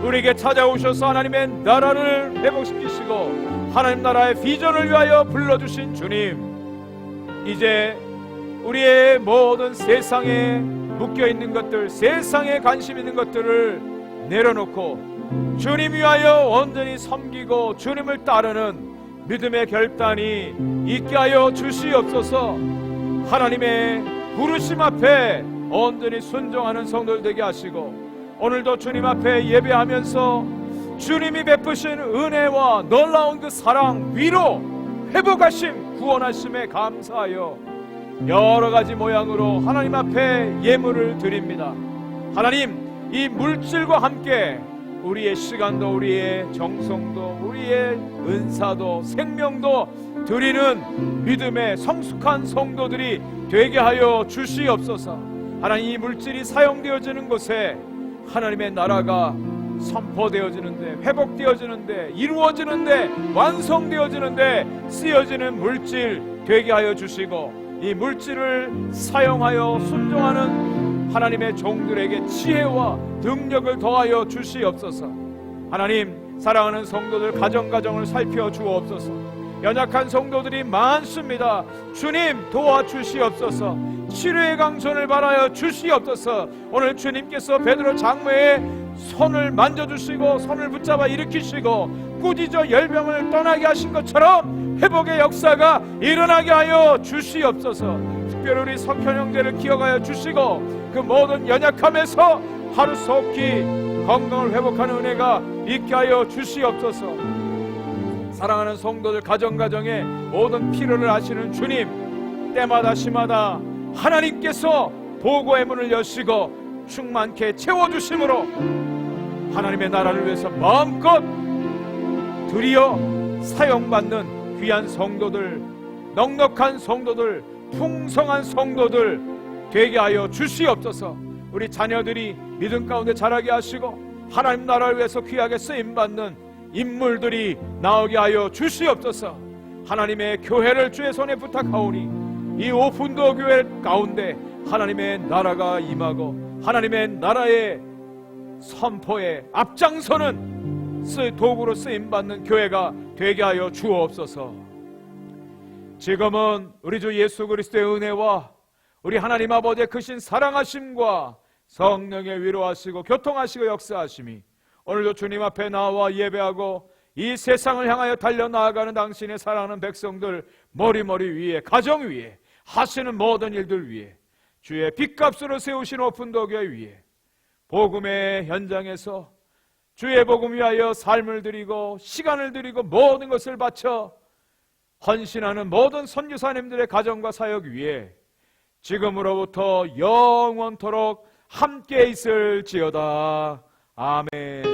우리에게 찾아오셔서 하나님의 나라를 회복시키시고 하나님 나라의 비전을 위하여 불러주신 주님, 이제 우리의 모든 세상에 묶여있는 것들, 세상에 관심 있는 것들을 내려놓고 주님 위하여 온전히 섬기고 주님을 따르는 믿음의 결단이 있게 하여 주시옵소서. 하나님의 부르심 앞에 온전히 순종하는 성도들 되게 하시고 오늘도 주님 앞에 예배하면서 주님이 베푸신 은혜와 놀라운 그 사랑, 위로, 회복하심, 구원하심에 감사하여 여러 가지 모양으로 하나님 앞에 예물을 드립니다. 하나님, 이 물질과 함께 우리의 시간도 우리의 정성도 우리의 은사도 생명도 드리는 믿음의 성숙한 성도들이 되게 하여 주시옵소서. 하나님, 이 물질이 사용되어지는 곳에 하나님의 나라가 선포되어지는데, 회복되어지는데, 이루어지는데, 완성되어지는데 쓰여지는 물질 되게 하여 주시고, 이 물질을 사용하여 순종하는 하나님의 종들에게 지혜와 능력을 더하여 주시옵소서. 하나님, 사랑하는 성도들 가정을 살펴주옵소서. 연약한 성도들이 많습니다. 주님, 도와주시옵소서. 치료의 강선을 바라여 주시옵소서. 오늘 주님께서 베드로 장로의 손을 만져주시고 손을 붙잡아 일으키시고 꾸짖어 열병을 떠나게 하신 것처럼 회복의 역사가 일어나게 하여 주시옵소서. 특별히 우리 석현 형제를 기억하여 주시고 그 모든 연약함에서 하루속히 건강을 회복하는 은혜가 있게 하여 주시옵소서. 사랑하는 성도들 가정에 모든 필요를 아시는 주님, 때마다 시마다 하나님께서 보고의 문을 여시고 충만케 채워주심으로 하나님의 나라를 위해서 마음껏 드리어 사용받는 귀한 성도들, 넉넉한 성도들, 풍성한 성도들 되게 하여 주시옵소서. 우리 자녀들이 믿음 가운데 자라게 하시고 하나님 나라를 위해서 귀하게 쓰임받는 인물들이 나오게 하여 주시옵소서. 하나님의 교회를 주의 손에 부탁하오니 이 오픈도 교회 가운데 하나님의 나라가 임하고 하나님의 나라의 선포에 앞장서는 도구로 쓰임받는 교회가 되게 하여 주옵소서. 지금은 우리 주 예수 그리스도의 은혜와 우리 하나님 아버지의 크신 사랑하심과 성령의 위로하시고 교통하시고 역사하심이 오늘도 주님 앞에 나와 예배하고 이 세상을 향하여 달려나아가는 당신의 사랑하는 백성들 머리 위에, 가정 위에, 하시는 모든 일들 위에, 주의 빚값으로 세우신 오픈도교회 위에 복음의 현장에서 주의 복음 위하여 삶을 드리고 시간을 드리고 모든 것을 바쳐 헌신하는 모든 선교사님들의 가정과 사역 위에 지금으로부터 영원토록 함께 있을지어다. 아멘.